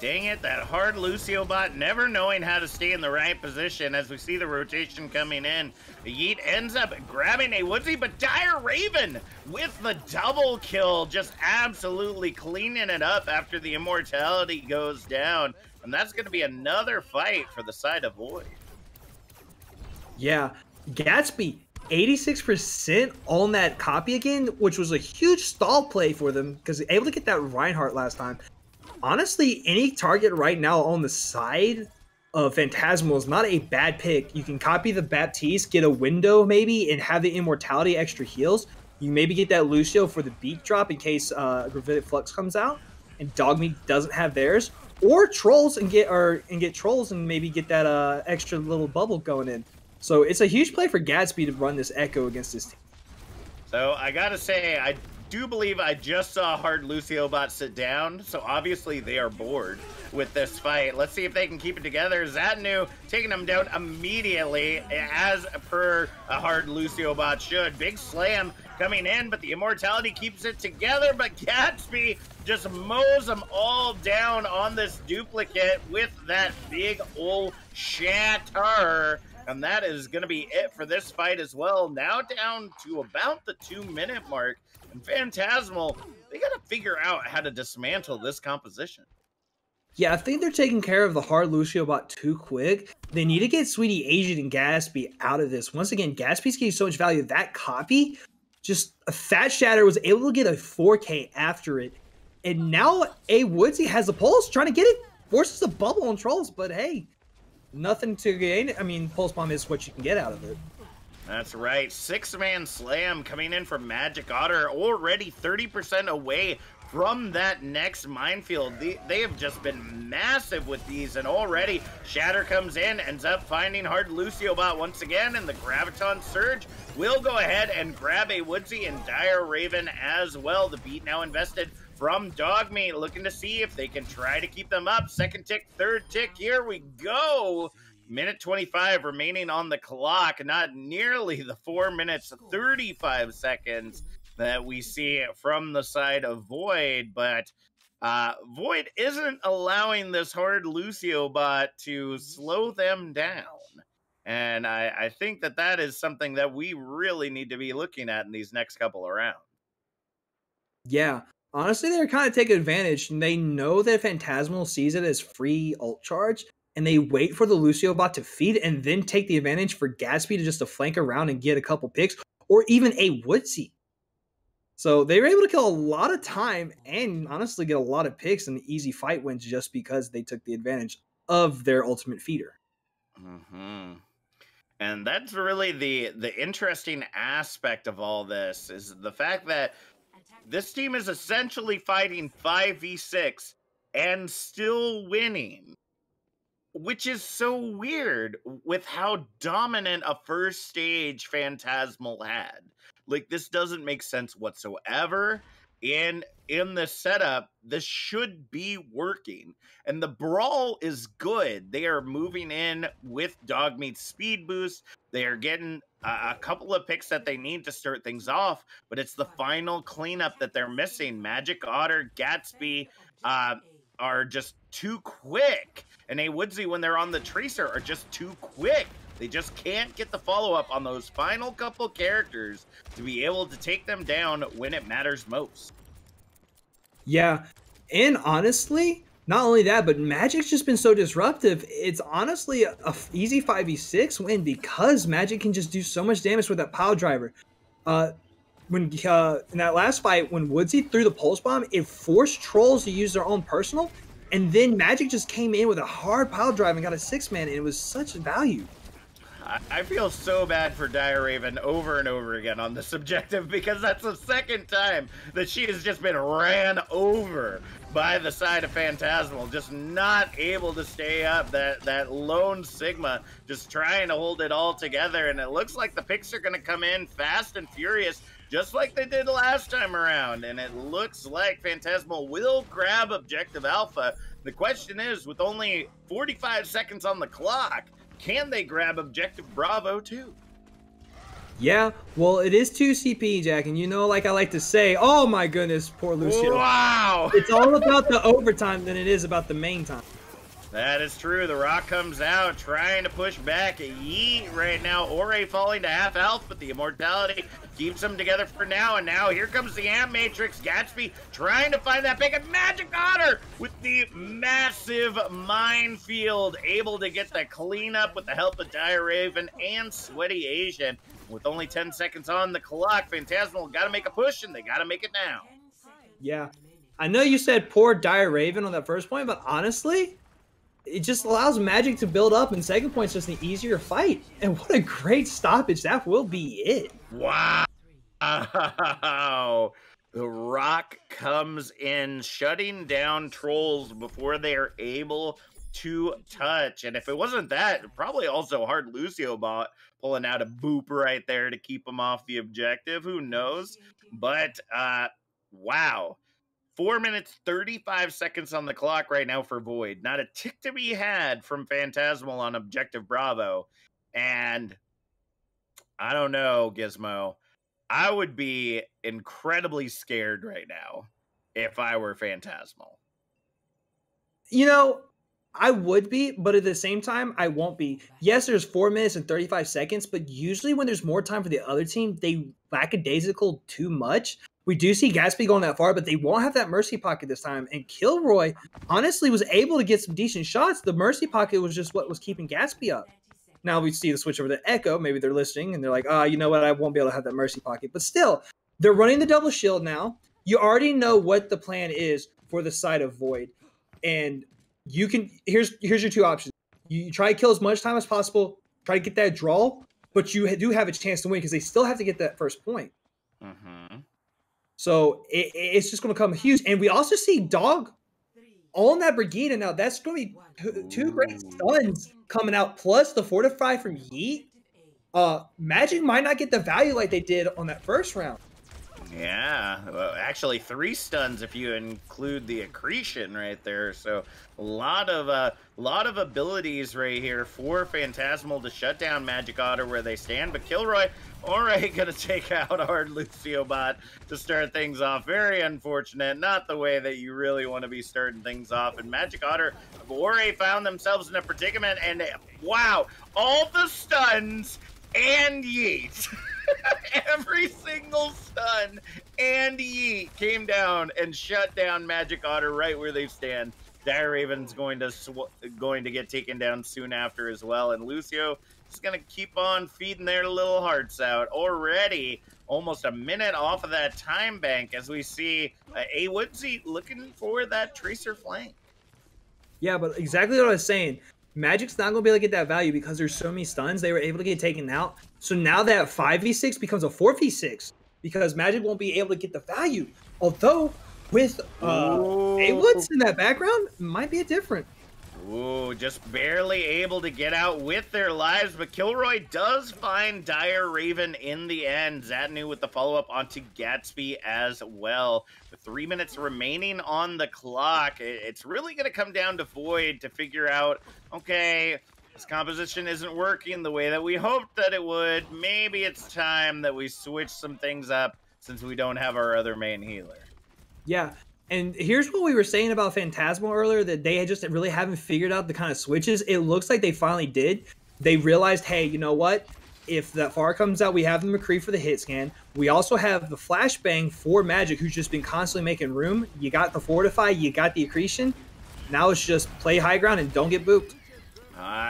Dang it, that Hard Lucio Bot never knowing how to stay in the right position as we see the rotation coming in. Yeet ends up grabbing a Woodsy, but Dire Raven with the double kill, just absolutely cleaning it up after the immortality goes down. And that's going to be another fight for the side of Void. Yeah, Gatsby 86% on that copy again, which was a huge stall play for them because able to get that Reinhardt last time. Honestly, any target right now on the side of Phantasmal is not a bad pick. You can copy the Baptiste, get a window maybe, and have the Immortality extra heals. You maybe get that Lucio for the beat drop in case Gravitic Flux comes out, and Dogmeat doesn't have theirs. or trolls and get trolls and maybe get that extra little bubble going in. So it's a huge play for Gatsby to run this Echo against this team. So I gotta say, I do believe I just saw Hard Lucio bot sit down, so obviously they are bored with this fight. Let's see if they can keep it together. Zatnu taking them down immediately, as per a Hard Lucio bot should. Big slam coming in, but the Immortality keeps it together, but Gatsby just mows them all down on this duplicate with that big old shatter. And that is going to be it for this fight as well. Now down to about the 2-minute mark. And Phantasmal, they got to figure out how to dismantle this composition. Yeah, I think they're taking care of the Hard Lucio bot too quick. They need to get Sweetie Asian and Gatsby out of this. Once again, Gatsby's getting so much value. That copy, just a Fat Shatter was able to get a 4K after it. And now A Woodsy has a pulse trying to get it. Forces a bubble on Trolls, but hey, nothing to gain. I mean, Pulse Bomb is what you can get out of it. That's right. 6-man slam coming in from Magic Otter, already 30% away from that next minefield. They have just been massive with these, and already Shatter comes in, ends up finding Hard Lucio bot once again, and the Graviton Surge will go ahead and grab a Woodsy and Dire Raven as well. The beat now invested from Dogmeat, looking to see if they can try to keep them up. Second tick, third tick, here we go. Minute 25 remaining on the clock, not nearly the 4 minutes 35 seconds that we see from the side of Void, but Void isn't allowing this Hard Lucio bot to slow them down. And I think that that is something that we really need to be looking at in these next couple of rounds. Yeah, honestly, they're kind of taking advantage, and they know that Phantasmal sees it as free ult charge, and they wait for the Lucio bot to feed and then take the advantage for Gatsby to just to flank around and get a couple picks, or even a Woodsy. So they were able to kill a lot of time and honestly get a lot of picks and easy fight wins just because they took the advantage of their ultimate feeder. Mm-hmm. And that's really the interesting aspect of all this, is the fact that this team is essentially fighting 5v6 and still winning, which is so weird with how dominant a first stage Phantasmal had. Like, this doesn't make sense whatsoever. In this setup, this should be working. And the brawl is good. They are moving in with Dogmeat's speed boost. They are getting a couple of picks that they need to start things off, but it's the final cleanup that they're missing. Magic Otter, Gatsby are just too quick. And a Woodsy, when they're on the Tracer, are just too quick. They just can't get the follow-up on those final couple characters to be able to take them down when it matters most. Yeah, and honestly, not only that, but Magic's just been so disruptive. It's honestly a easy 5v6 win because Magic can just do so much damage with that pile driver. When in that last fight, when Woodsy threw the Pulse Bomb, it forced Trolls to use their own personal, and then Magic just came in with a hard pile drive and got a 6-man, and it was such value. I feel so bad for Dire Raven over and over again on this objective, because that's the second time that she has just been ran over by the side of Phantasmal, just not able to stay up. That lone Sigma just trying to hold it all together, and it looks like the picks are going to come in fast and furious, just like they did last time around, and it looks like Phantasmal will grab Objective Alpha. The question is, with only 45 seconds on the clock, can they grab Objective Bravo too? Yeah, well, it is 2 CP, Jack, and you know, like I like to say, oh my goodness, poor Lucio. Wow! It's all about the overtime than it is about the main time. That is true. The Rock comes out, trying to push back. Yeet right now. Ore falling to half health, but the Immortality keeps them together for now. And now here comes the Amp Matrix. Gatsby trying to find that pick. And Magic Otter with the massive minefield, able to get the cleanup with the help of Dire Raven and Sweaty Asian. With only 10 seconds on the clock, Phantasmal got to make a push, and they got to make it now. Yeah. I know you said poor Dire Raven on that first point, but honestly, it just allows Magic to build up, and second point's just an easier fight. And what a great stoppage. That will be it. Wow. The Rock comes in, shutting down trolls before they are able to touch. And if it wasn't that, probably also hard Lucio bot pulling out a boop right there to keep him off the objective. Who knows? But wow. 4 minutes 35 seconds on the clock right now for Void. Not a tick to be had from Phantasmal on Objective Bravo. And I don't know, Gizmo. I would be incredibly scared right now if I were Phantasmal. You know, I would be, but at the same time, I won't be. Yes, there's 4 minutes and 35 seconds, but usually when there's more time for the other team, they lackadaisical too much. We do see Gatsby going that far, but they won't have that mercy pocket this time. And Kilroy honestly was able to get some decent shots. The mercy pocket was just what was keeping Gatsby up. Now we see the switch over to Echo. Maybe they're listening and they're like, you know what? I won't be able to have that mercy pocket. But still, they're running the double shield now. You already know what the plan is for the side of Void. And you can, here's your two options. You try to kill as much time as possible, try to get that draw, but you do have a chance to win because they still have to get that first point. Mm-hmm. So it's just going to come huge. And we also see Dog on that Brigida now. That's going to be two great stuns coming out, plus the Fortify from Yeet. Magic might not get the value like they did on that first round. Yeah, well, actually 3 stuns if you include the accretion right there. So a lot of abilities right here for Phantasmal to shut down Magic Otter where they stand. But Kilroy, all right, gonna take out hard Lucio bot to start things off. Very unfortunate, not the way that you really want to be starting things off. And Magic Otter have already found themselves in a predicament. And wow, all the stuns and Yeet. Every single stun and Yeet came down and shut down Magic Otter right where they stand. Dire Raven's going to get taken down soon after as well, and Lucio is going to keep on feeding their little hearts out. Already almost a minute off of that time bank as we see a Woodsy looking for that Tracer flank. Yeah, but exactly what I was saying. Magic's not going to be able to get that value because there's so many stuns. They were able to get taken out. So now that 5v6 becomes a 4v6 because Magic won't be able to get the value. Although with A-Woods in that background, it might be a different. Ooh, just barely able to get out with their lives, but Kilroy does find Dire Raven in the end. Zatanu with the follow-up onto Gatsby as well. With 3 minutes remaining on the clock, it's really going to come down to Void to figure out, okay, this composition isn't working the way that we hoped that it would. Maybe it's time that we switch some things up since we don't have our other main healer. Yeah. And here's what we were saying about Phantasmal earlier, that they just really haven't figured out the kind of switches. It looks like they finally did. They realized, hey, you know what? If that far comes out, we have the McCree for the hit scan. We also have the flashbang for Magic, who's just been constantly making room. You got the Fortify, you got the accretion. Now it's just play high ground and don't get booped.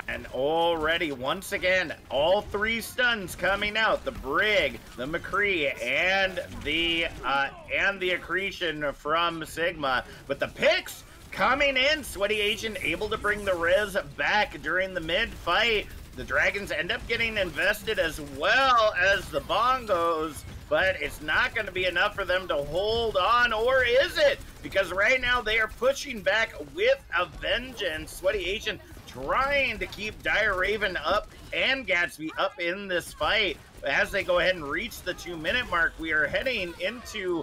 And already, once again, all 3 stuns coming out. The Brig, the McCree, and the accretion from Sigma. But the picks coming in. Sweaty Agent able to bring the Riz back during the mid-fight. The Dragons end up getting invested as well as the Bongos. But it's not going to be enough for them to hold on, or is it? Because right now they are pushing back with a vengeance. Sweaty Agent trying to keep Dire Raven up and Gatsby up in this fight. As they go ahead and reach the 2-minute mark, we are heading into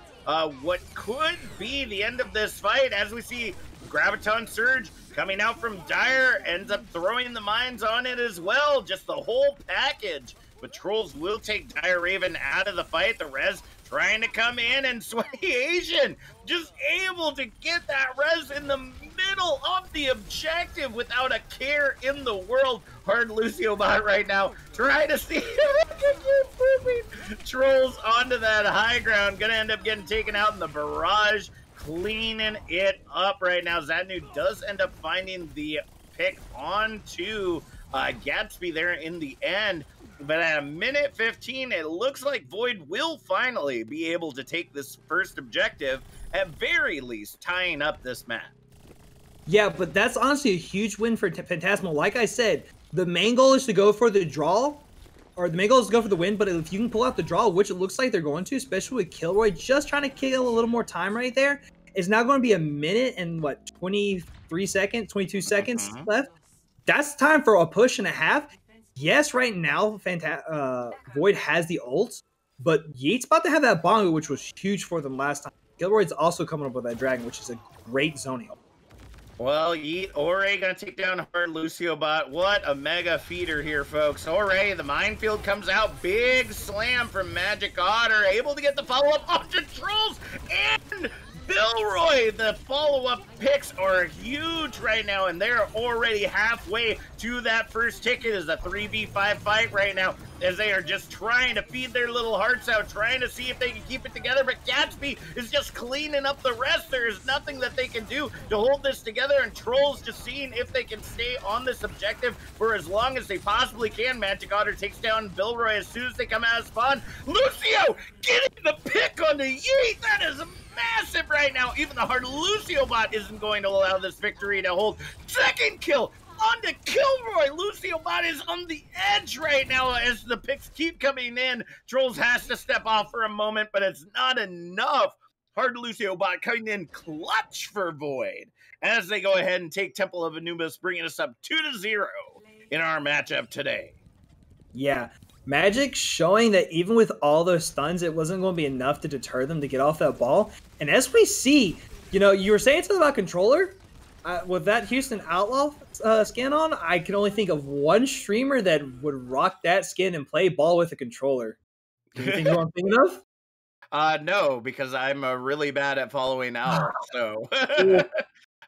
what could be the end of this fight as we see Graviton Surge coming out from Dire, ends up throwing the mines on it as well. Just the whole package. But Trolls will take Dire Raven out of the fight. The res trying to come in, and Sweaty Asian just able to get that res in the middle of the objective without a care in the world. Hard Lucio bot right now trying to see Trolls onto that high ground. Gonna end up getting taken out in the barrage, cleaning it up right now. Zatanu does end up finding the pick onto Gatsby there in the end. But at a minute 15, it looks like Void will finally be able to take this first objective, at very least tying up this map. Yeah, but that's honestly a huge win for Phantasmal. Like I said, the main goal is to go for the draw. or the main goal is to go for the win, but if you can pull out the draw, which it looks like they're going to, especially with Kilroy just trying to kill a little more time right there, it's now going to be a minute and what, 23 seconds, 22 seconds Mhm. left. That's time for a push and a half. Yes, right now, Void has the ult, but Yeet's about to have that Bongo, which was huge for them last time. Gilroyd's also coming up with that Dragon, which is a great zoning ult. Well, Yeet, Ore gonna take down hard Lucio bot. What a mega feeder here, folks. Ore, the minefield comes out. Big slam from Magic Otter. Able to get the follow-up onto Trolls and Billroy. The follow-up picks are huge right now, and they're already halfway to that first ticket. Is a 3v5 fight right now, as they are just trying to feed their little hearts out, trying to see if they can keep it together. But Gatsby is just cleaning up the rest. There is nothing that they can do to hold this together, and Trolls just seeing if they can stay on this objective for as long as they possibly can. Magic Otter takes down Billroy as soon as they come out of spawn. Lucio getting the pick on the Yeet. That is massive right now. Even the hard Lucio bot isn't going to allow this victory to hold. Second kill on to Kilroy. Lucio bot is on the edge right now as the picks keep coming in. Trolls has to step off for a moment, but it's not enough. Hard Lucio bot coming in clutch for Void as they go ahead and take Temple of Anubis, bringing us up 2-0 in our matchup today. Yeah. Magic showing that even with all those stuns, it wasn't going to be enough to deter them to get off that ball. And as we see, you know, you were saying something about controller. With that Houston Outlaw skin on, I can only think of one streamer that would rock that skin and play ball with a controller. Can you think of who I'm thinking of? No, because I'm really bad at following Owl. So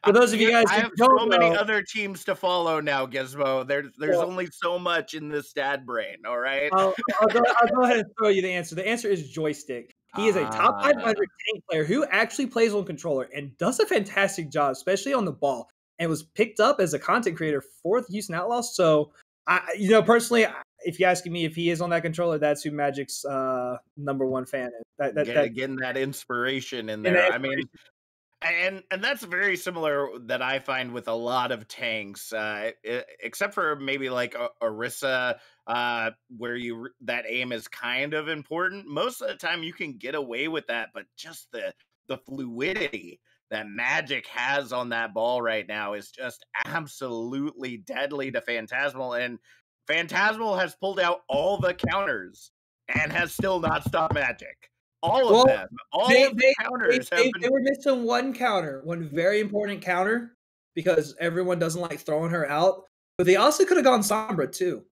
For those of you guys I who have don't so many know, other teams to follow now, Gizmo. There's well, only so much in this dad brain, all right? I'll go ahead and throw you the answer. The answer is Joystick. He is a top 500 Ah, tank player who actually plays on controller and does a fantastic job, especially on the ball, and was picked up as a content creator for the Houston Outlaws. So, personally, if you're asking me if he is on that controller, that's who Magic's number one fan is. getting that inspiration in And that there. I mean, inspiration. and that's very similar that I find with a lot of tanks, except for maybe like Orisa, where that aim is kind of important. Most of the time, you can get away with that, but just the fluidity that Magic has on that ball right now is just absolutely deadly to Phantasmal, and Phantasmal has pulled out all the counters and has still not stopped Magic. All of Well, them. All of the counters have they been. were missing one counter, one very important counter, because everyone doesn't like throwing her out. But they also could have gone Sombra too.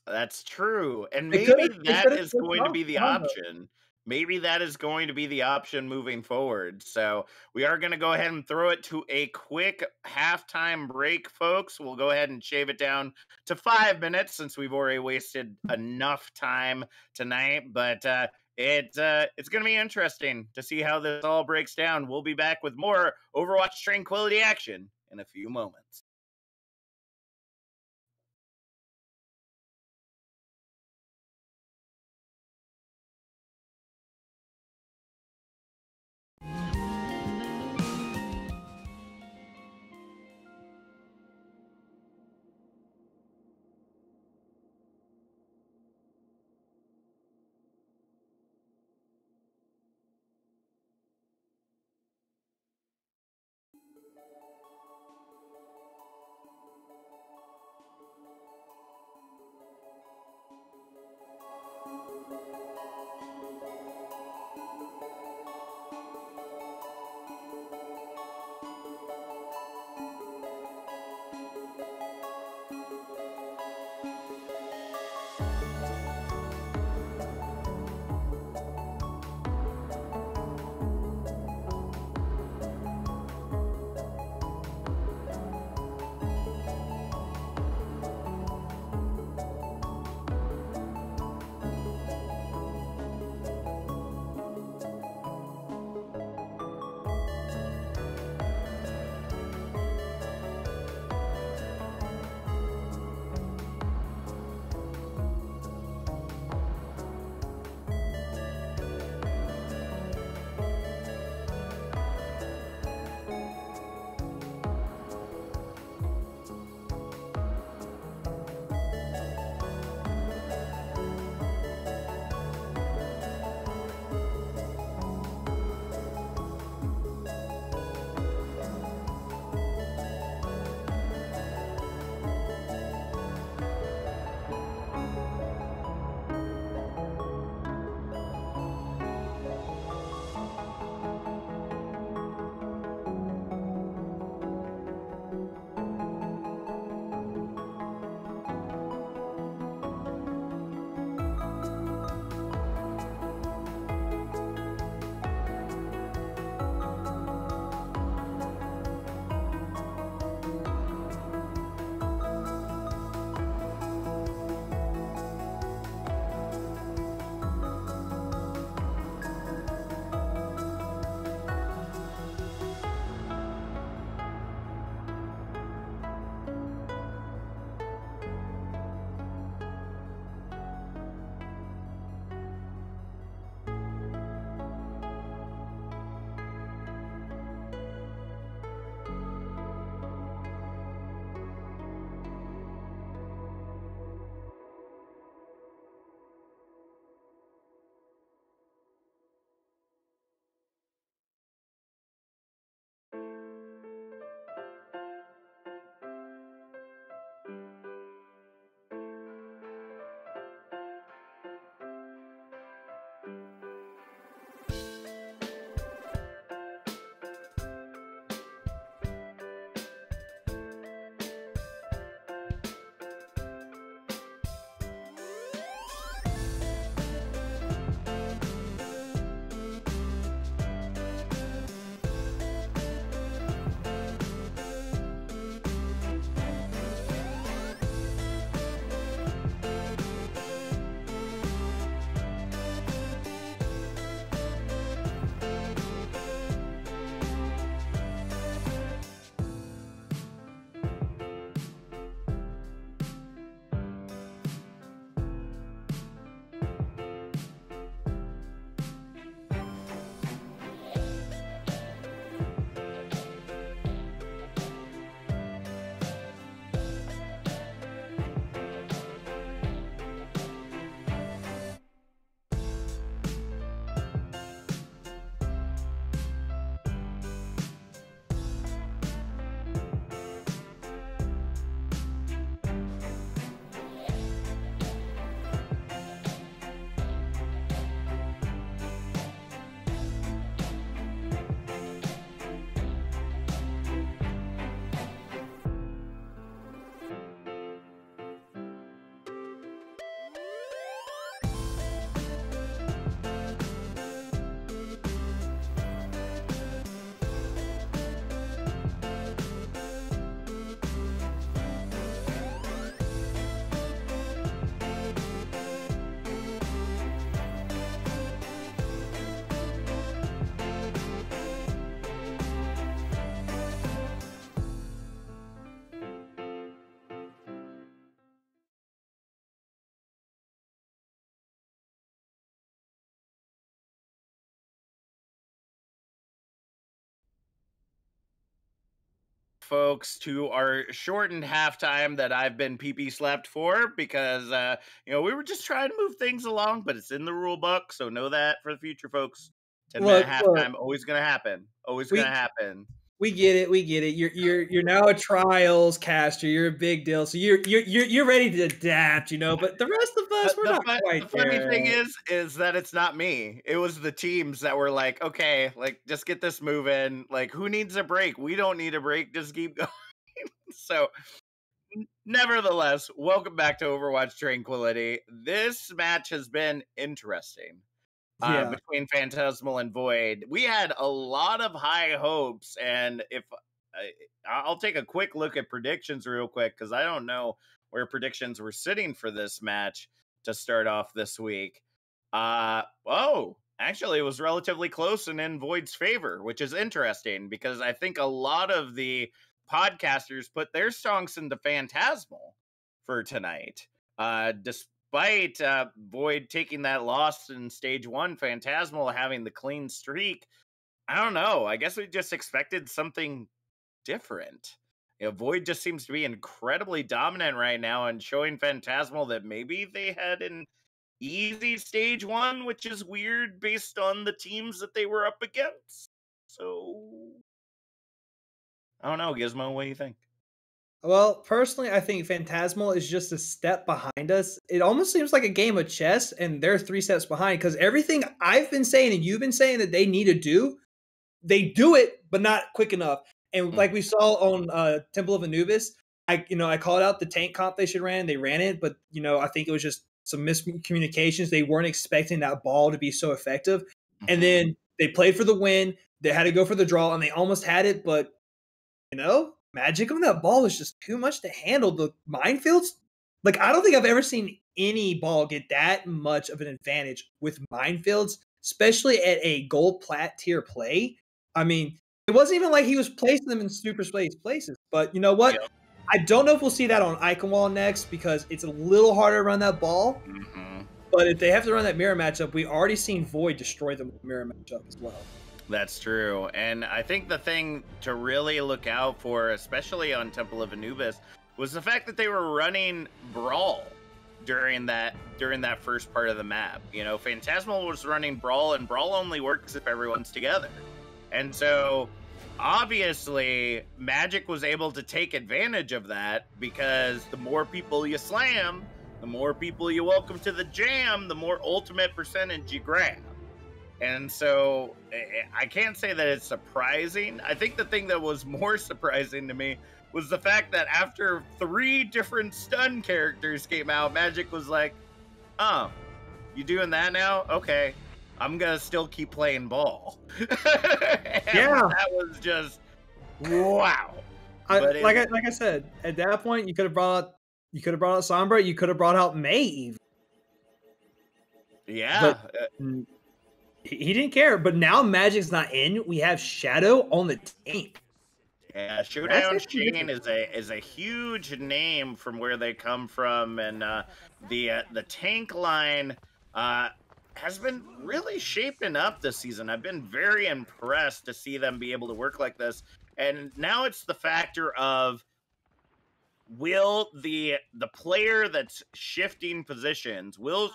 That's true. And They could maybe have. They that could have is switched going to off be the Sombra. option. Maybe that is going to be the option moving forward. So we are going to go ahead and throw it to a quick halftime break, folks. We'll go ahead and shave it down to 5 minutes since we've already wasted enough time tonight. But it's going to be interesting to see how this all breaks down. We'll be back with more Overwatch Tranquility action in a few moments. folks, to our shortened halftime that I've been PP slept for because we were just trying to move things along, but it's in the rule book, so know that for the future, folks. 10-minute Look, halftime, always gonna happen. Always gonna we happen. we get it, we get it. You're now a trials caster. You're a big deal, so you're ready to adapt, you know. But the rest of us, we're not The quite funny there. thing is that it's not me. It was the teams that were like, okay, like just get this moving. Like, who needs a break? We don't need a break. Just keep going. So, nevertheless, welcome back to Overwatch Tranquility. This match has been interesting. Yeah. Between Phantasmal and Void, we had a lot of high hopes, and if I'll take a quick look at predictions real quick because I don't know where predictions were sitting for this match to start off this week. Actually, it was relatively close and in Void's favor, which is interesting because I think a lot of the podcasters put their songs into Phantasmal for tonight. Despite Void taking that loss in stage one, Phantasmal having the clean streak, I don't know. I guess we just expected something different. Void just seems to be incredibly dominant right now and showing Phantasmal that maybe they had an easy stage one, which is weird based on the teams that they were up against. So, I don't know, Gizmo, what do you think? Well, personally, I think Phantasmal is just a step behind us. It almost seems like a game of chess, and they're 3 steps behind because everything I've been saying and you've been saying that they need to do, they do it, but not quick enough. And like we saw on Temple of Anubis, I called out the tank comp they should ran. They ran it, but I think it was just some miscommunications. They weren't expecting that ball to be so effective, and then they played for the win. They had to go for the draw, and they almost had it, but magic on that ball was just too much to handle. The minefields, like I don't think I've ever seen any ball get that much of an advantage with minefields, especially at a gold plat tier play. I mean, it wasn't even like he was placing them in super space places. But you know what? Yep. I don't know if we'll see that on Icon Wall next because it's a little harder to run that ball. But if they have to run that mirror matchup, we already seen Void destroy them with the mirror matchup as well. That's true. And I think the thing to really look out for, especially on Temple of Anubis, was the fact that they were running Brawl during that first part of the map. Phantasmal was running Brawl, and Brawl only works if everyone's together. And so, obviously, Magic was able to take advantage of that because the more people you slam, the more people you welcome to the jam, the more ultimate percentage you grab. And so I can't say that it's surprising. I think the thing that was more surprising to me was the fact that after 3 different stun characters came out, Magic was like, oh, you doing that now? Okay, I'm going to still keep playing ball. Yeah. That was just, wow. Like I said, at that point, you could have brought out Sombra, you could have brought out May even. Yeah. But, he didn't care, but now Magic's not in. We have Shadow on the team. Yeah, Showdown Shane is a huge name from where they come from, and the tank line has been really shaping up this season. I've been very impressed to see them be able to work like this, and now it's the factor of will the player that's shifting positions, will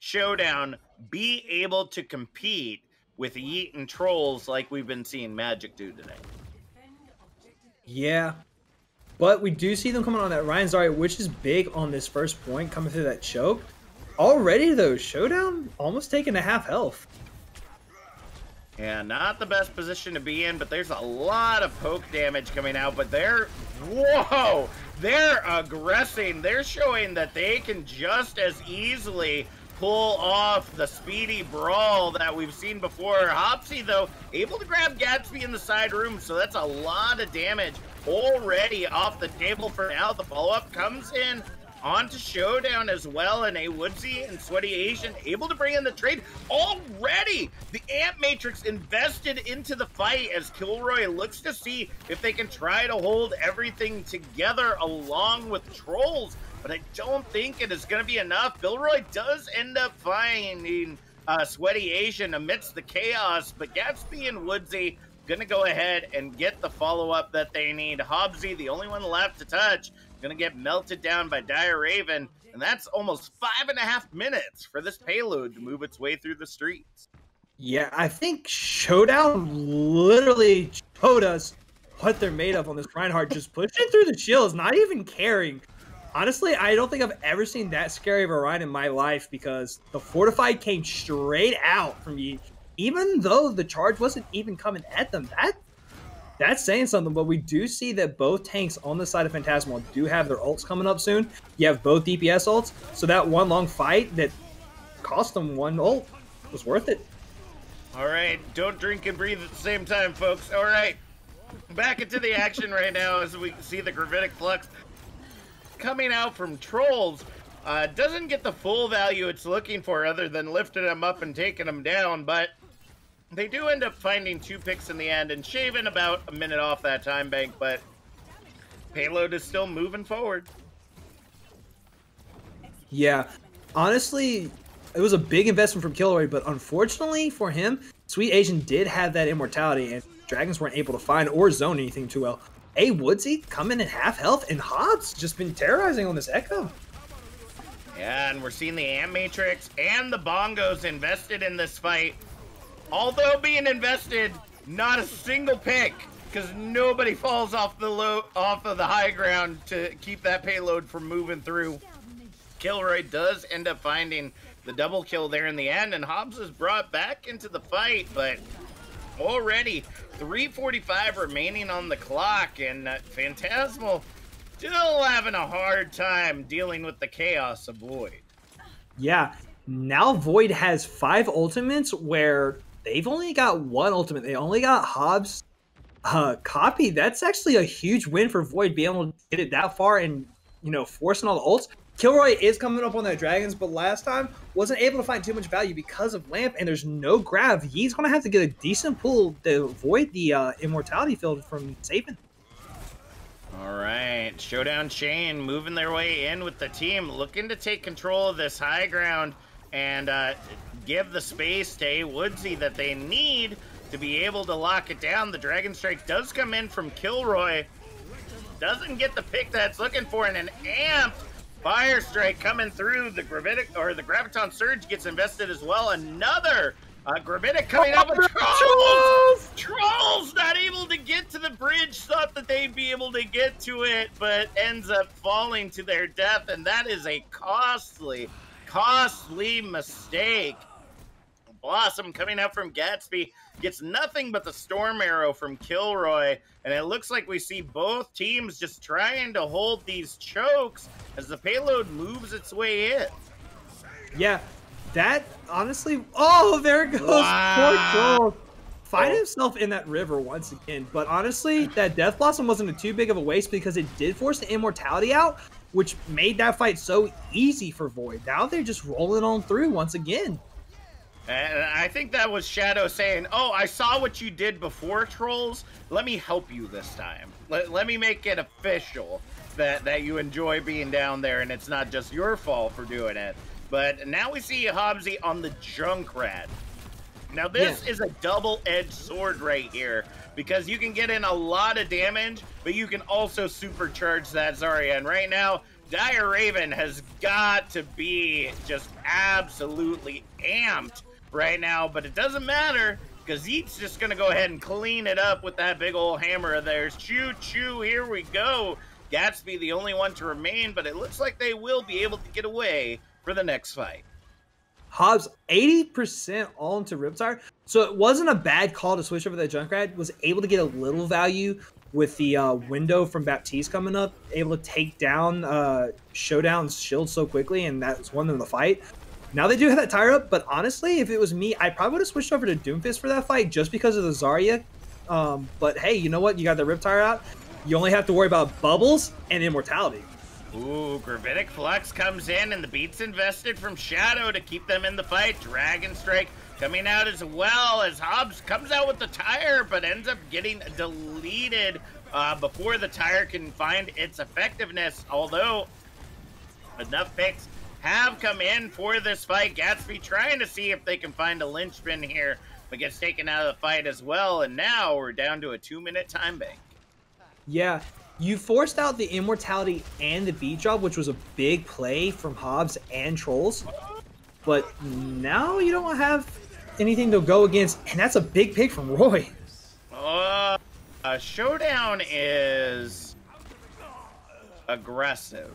Showdown be able to compete with Yeet and Trolls like we've been seeing Magic do today? Yeah. But we do see them coming on that Ryan Zarya, which is big on this first point, coming through that choke. Already, though, Showdown almost taking a half health. Yeah, not the best position to be in, but there's a lot of poke damage coming out, but they're aggressing. They're showing that they can just as easily pull off the speedy brawl that we've seen before. Hopsy, though, able to grab Gatsby in the side room, so that's a lot of damage already off the table for now. The follow-up comes in onto Showdown as well, and a Woodsy and Sweaty Asian able to bring in the trade already. The Amp Matrix invested into the fight as Kilroy looks to see if they can try to hold everything together along with Trolls, but I don't think it is going to be enough. Billroy does end up finding Sweaty Asian amidst the chaos, but Gatsby and Woodsy gonna go ahead and get the follow-up that they need. Hobbsy, the only one left to touch, gonna get melted down by Dire Raven, and that's almost 5.5 minutes for this payload to move its way through the streets. Yeah, I think Showdown literally showed us what they're made of on this Reinhardt, just pushing through the shields, not even caring. Honestly, I don't think I've ever seen that scary of a ride in my life, because the Fortified came straight out from you, even though the charge wasn't even coming at them. That's saying something, but we do see that both tanks on the side of Phantasmal do have their ults coming up soon. You have both DPS ults, so that one long fight that cost them one ult was worth it. All right, don't drink and breathe at the same time, folks. All right, back into the action right now as we see the Gravitic Flux coming out from Trolls. Doesn't get the full value it's looking for other than lifting them up and taking them down, but they do end up finding 2 picks in the end and shaving about a minute off that time bank, but payload is still moving forward. Yeah, honestly, it was a big investment from Kilroy, but unfortunately for him, Sweet Asian did have that immortality, and Dragons weren't able to find or zone anything too well. Woodsy coming in half health, and Hobbs just been terrorizing on this Echo. Yeah, and we're seeing the Amp Matrix and the Bongos invested in this fight. Although being invested, not a single pick, because nobody falls off of the high ground to keep that payload from moving through. Kilroy does end up finding the double kill there in the end, and Hobbs is brought back into the fight, but already 3:45 remaining on the clock, and Phantasmal still having a hard time dealing with the chaos of Void. Yeah, now Void has 5 ultimates where they've only got 1 ultimate. They only got Hobbs copy. That's actually a huge win for Void, being able to get it that far and, you know, forcing all the ults. Kilroy is coming up on that Dragons, but last time wasn't able to find too much value because of Lamp, and there's no grab. He's going to have to get a decent pull to avoid the immortality field from Saban. All right, Showdown Chain moving their way in with the team, looking to take control of this high ground and give the space to Woodsy that they need to be able to lock it down. The Dragon Strike does come in from Kilroy. Doesn't get the pick that's looking for, and an Amp Fire Strike coming through. The Graviton Surge gets invested as well. Another Gravitic coming out with Trolls! Trolls not able to get to the bridge. Thought that they'd be able to get to it, but ends up falling to their death, and that is a costly mistake. Blossom coming out from Gatsby gets nothing but the Storm Arrow from Kilroy, and it looks like we see both teams just trying to hold these chokes as the payload moves its way in. Yeah, that honestly, oh, there goes Wow. poor Troll. Find himself in that river once again, but honestly, that Death Blossom wasn't too big of a waste because it did force the immortality out, which made that fight so easy for Void. Now they're just rolling on through once again. And I think that was Shadow saying, oh, I saw what you did before, Trolls. Let me help you this time. Let me make it official that you enjoy being down there and it's not just your fault for doing it. But now we see Hobbsy on the Junkrat. Now this is a double-edged sword right here because you can get in a lot of damage, but you can also supercharge that Zarya. And right now, Dire Raven has got to be just absolutely amped right now, but it doesn't matter because Zeet's just going to go ahead and clean it up with that big old hammer of theirs. Choo-choo, here we go. Gatsby the only one to remain, but it looks like they will be able to get away for the next fight. Hobbs 80% all into Riptire, so it wasn't a bad call to switch over to the Junkrat. Was able to get a little value with the window from Baptiste coming up, able to take down Showdown's shield so quickly, and that's won them the fight. Now they do have that tire up, but honestly, if it was me, I probably would have switched over to Doomfist for that fight just because of the Zarya. But hey, you know what? You got the Riptire out. You only have to worry about bubbles and immortality. Ooh, Gravitic Flux comes in, and the beat's invested from Shadow to keep them in the fight. Dragon Strike coming out as well as Hobbs comes out with the tire, but ends up getting deleted before the tire can find its effectiveness, although enough picks have come in for this fight. Gatsby trying to see if they can find a linchpin here but gets taken out of the fight as well. And now we're down to a 2-minute time bank. Yeah, you forced out the immortality and the beat drop, which was a big play from Hobbs and Trolls. But now you don't have anything to go against, and that's a big pick from Roy. Showdown is aggressive.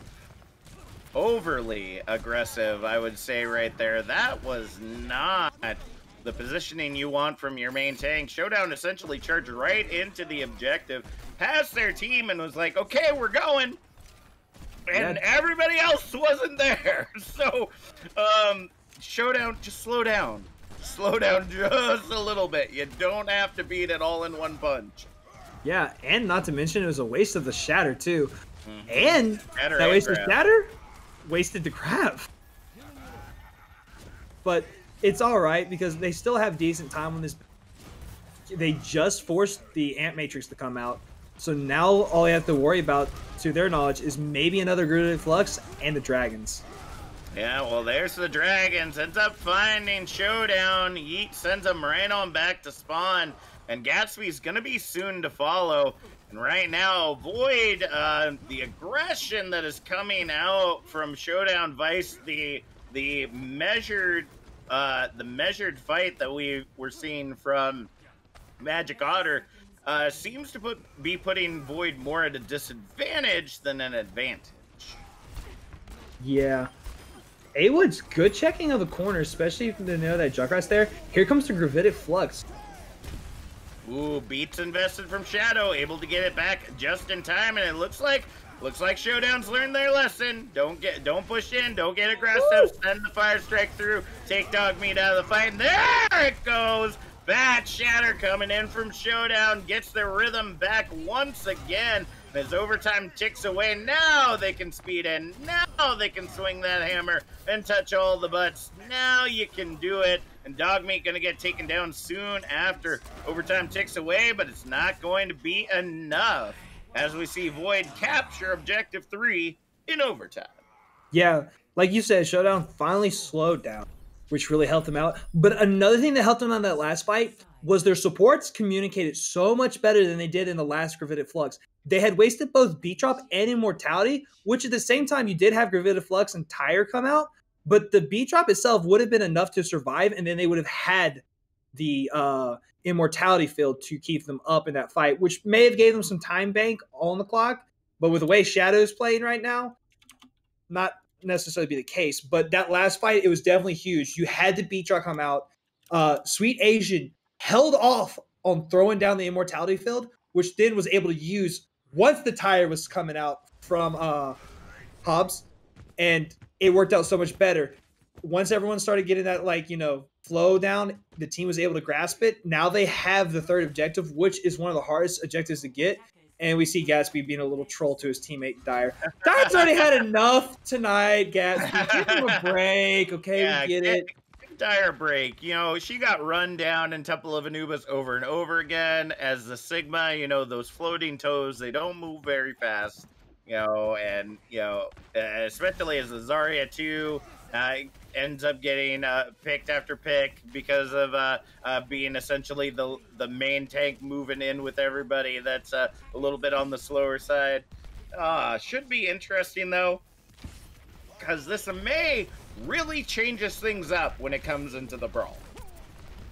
Overly aggressive, I would say right there. That was not the positioning you want from your main tank. Showdown essentially charged right into the objective, past their team, and was like, okay, we're going. And everybody else wasn't there. So, Showdown, just slow down. Slow down just a little bit. You don't have to beat it all in one punch. Yeah, and not to mention it was a waste of the Shatter, too. And Shatter that and waste of grab. Shatter wasted the grab. But it's all right because they still have decent time on this. They just forced the Ant Matrix to come out. So now all they have to worry about, to their knowledge, is maybe another Grid Flux and the Dragons. Yeah, well, there's the Dragons. Ends up finding Showdown. Yeet sends him right on back to spawn. And Gatsby's going to be soon to follow. And right now, Void, the aggression that is coming out from Showdown Vice, the measured fight that we were seeing from Magic Otter, seems to be putting Void more at a disadvantage than an advantage. Yeah. A-Wood's good checking of the corner, especially if they know that Junkrat's there. Here comes the Gravitic Flux. Ooh, beats invested from Shadow, able to get it back just in time, and it looks like Showdown's learned their lesson. Don't push in, don't get aggressive, send the Fire Strike through, take Dogmeat out of the fight, and there it goes! That Shatter coming in from Showdown, gets their rhythm back once again. As overtime ticks away, now they can speed in, now they can swing that hammer and touch all the butts. Now you can do it. And Dogmeat gonna get taken down soon after overtime ticks away, but it's not going to be enough as we see Void capture objective 3 in overtime. Yeah, like you said, Showdown finally slowed down, which really helped them out. But another thing that helped them on that last fight was their supports communicated so much better than they did in the last Gravitic Flux. They had wasted both Beat Drop and Immortality, which at the same time you did have Gravitic Flux and Tire come out, but the Beat Drop itself would have been enough to survive, and then they would have had the Immortality field to keep them up in that fight, which may have gave them some time bank on the clock, but with the way Shadow's playing right now, not necessarily be the case. But that last fight, it was definitely huge. You had the Beat Drop come out. Sweet Asian held off on throwing down the Immortality field, which then was able to use once the Tire was coming out from Hobbs, and it worked out so much better. Once everyone started getting that, flow down, the team was able to grasp it. Now they have the third objective, which is one of the hardest objectives to get. And we see Gatsby being a little troll to his teammate Dyer. Dyer's already had enough tonight, Gatsby. Give him a break, okay? Yeah, we get it. Dire break. She got run down in Temple of Anubis over and over again as the Sigma, those floating toes, they don't move very fast, especially as the Zarya too ends up getting picked after pick because of being essentially the main tank moving in with everybody. That's a little bit on the slower side. Should be interesting though, because this may really changes things up when it comes into the brawl.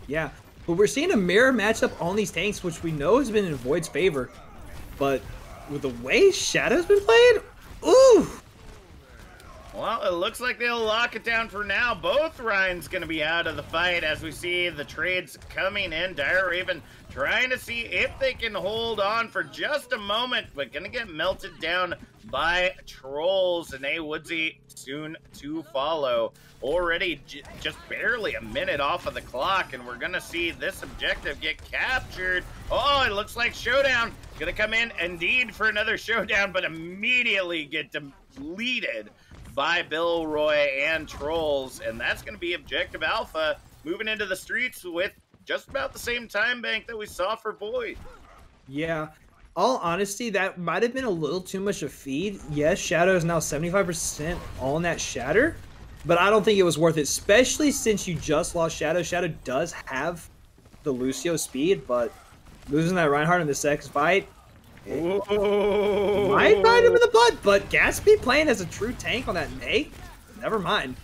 Yeah, but we're seeing a mirror matchup on these tanks, which we know has been in Void's favor. But with the way Shadow's been playing, ooh! Well, it looks like they'll lock it down for now. Both Ryan's going to be out of the fight as we see the trades coming in. Dire Raven trying to see if they can hold on for just a moment, but going to get melted down by Trolls, and Woodsy soon to follow. Already just barely a minute off of the clock, and we're going to see this objective get captured. Oh, it looks like Showdown going to come in indeed for another showdown, but immediately get deleted by Bill Roy and Trolls, and that's going to be Objective Alpha moving into the streets with just about the same time bank that we saw for Void. Yeah, all honesty, that might have been a little too much of feed. Yes, Shadow is now 75% on that Shatter, but I don't think it was worth it, especially since you just lost Shadow. Shadow does have the Lucio speed, but losing that Reinhardt in the second fight might bite him in the butt. But Gatsby playing as a true tank on that May, never mind.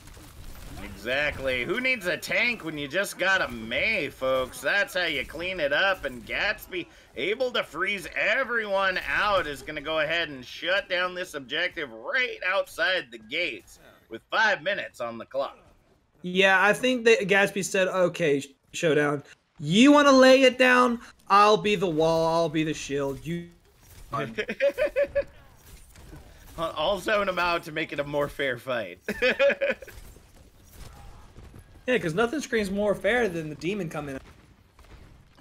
Exactly. Who needs a tank when you just got a May, folks? That's how you clean it up. And Gatsby, able to freeze everyone out, is going to go ahead and shut down this objective right outside the gates with 5 minutes on the clock. Yeah, I think that Gatsby said, okay, Showdown, you want to lay it down? I'll be the wall. I'll be the shield. You. I'll zone him out to make it a more fair fight. Yeah, because nothing screams more fair than the demon coming out.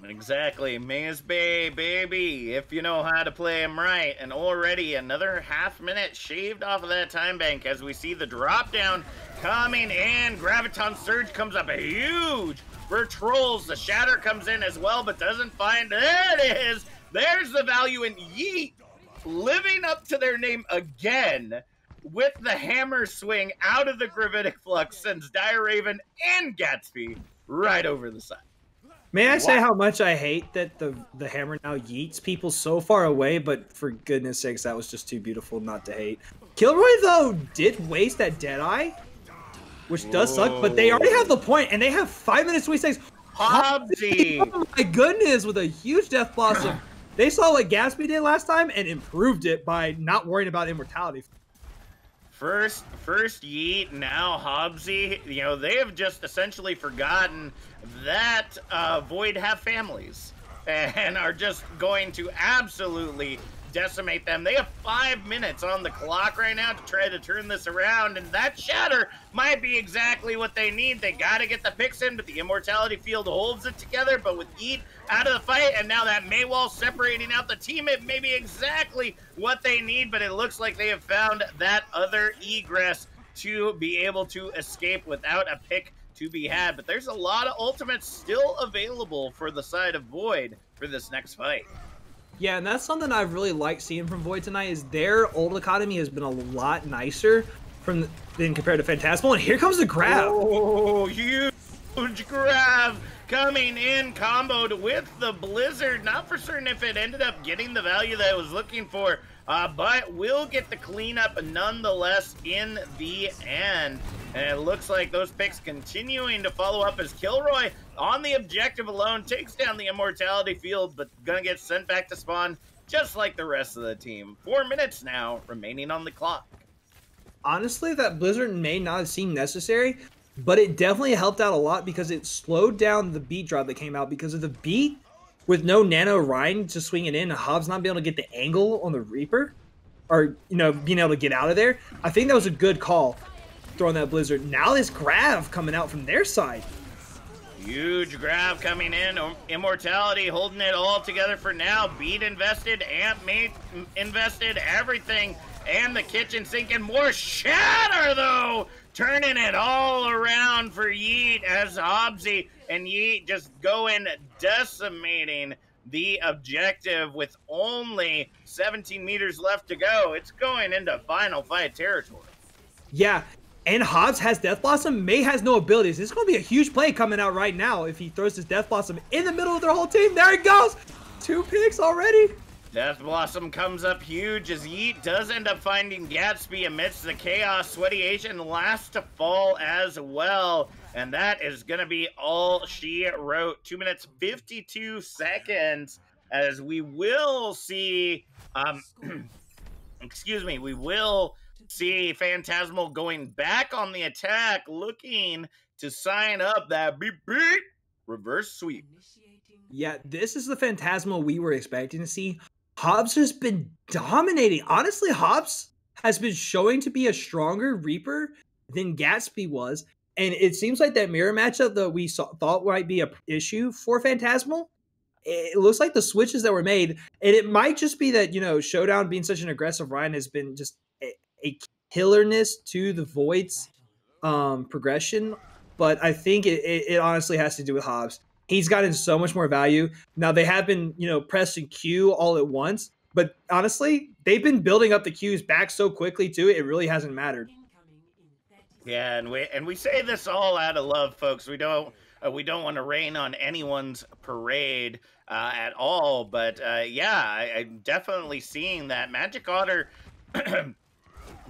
Exactly. Maze Bay, baby, if you know how to play him right. And already another half minute shaved off of that time bank as we see the drop down coming in. Graviton Surge comes up huge for Trolls. The Shatter comes in as well, but doesn't find. There it is. There's the value in Yeet living up to their name again with the hammer swing out of the Gravitic Flux, sends Dire Raven and Gatsby right over the side. May I say how much I hate that the hammer now yeets people so far away, but for goodness sakes, that was just too beautiful not to hate. Kilroy, though, did waste that Deadeye, which does suck, but they already have the point, and they have 5 minutes, 20 seconds. Hobbsy! Oh my goodness, with a huge Death Blossom. They saw what Gatsby did last time and improved it by not worrying about immortality. First Yeet, now Hobbsy. You know, they have just essentially forgotten that Void have families and are just going to absolutely decimate them. They have 5 minutes on the clock right now to try to turn this around, and that Shatter might be exactly what they need. They got to get the picks in, but the Immortality Field holds it together. But with Yeet out of the fight, and now that Maywall separating out the team, it may be exactly what they need, but it looks like they have found that other egress to be able to escape without a pick to be had. But there's a lot of ultimates still available for the side of Void for this next fight. Yeah, and that's something I've really liked seeing from Void tonight, is their ult economy has been a lot nicer than compared to Phantasmal. And here comes the grab. Oh, huge grab coming in, comboed with the Blizzard. Not for certain if it ended up getting the value that it was looking for, but will get the cleanup nonetheless in the end. And it looks like those picks continuing to follow up as Kilroy on the objective alone takes down the Immortality Field, but gonna get sent back to spawn just like the rest of the team. 4 minutes now remaining on the clock. Honestly, that Blizzard may not have seemed necessary, but it definitely helped out a lot because it slowed down the beat drop that came out because of the beat with no Nano Ryan to swing it in and Hobbs not being able to get the angle on the Reaper or, you know, being able to get out of there. I think that was a good call, throwing that Blizzard. Now this Grav coming out from their side. Huge grab coming in. Immortality holding it all together for now. Beat invested, Amp mate invested, everything. And the kitchen sink and more Shatter, though. Turning it all around for Yeet as Hobbsy and Yeet just going decimating the objective with only 17 meters left to go. It's going into final fight territory. Yeah. And Hobbs has Death Blossom. May has no abilities. It's going to be a huge play coming out right now if he throws his Death Blossom in the middle of their whole team. There it goes. 2 picks already. Death Blossom comes up huge as Yeet does end up finding Gatsby amidst the chaos. Sweaty Asian last to fall as well. And that is going to be all she wrote. 2 minutes, 52 seconds as we will see, excuse me, we will see Phantasmal going back on the attack, looking to sign up that beep beep reverse sweep. Yeah, this is the Phantasmal we were expecting to see. Hobbs has been dominating. Honestly, Hobbs has been showing to be a stronger Reaper than Gatsby was. And it seems like that mirror matchup that we thought might be an issue for Phantasmal, it looks like the switches that were made, and it might just be that, you know, Showdown being such an aggressive Ryan has been just a killarness to the Void's progression, but I think it honestly has to do with Hobbs. He's gotten so much more value. Now, they have been, you know, pressing Q all at once, but honestly, they've been building up the Qs back so quickly, too, it really hasn't mattered. Yeah, and we say this all out of love, folks. We don't we don't want to rain on anyone's parade at all. But yeah, I'm definitely seeing that Magic Otter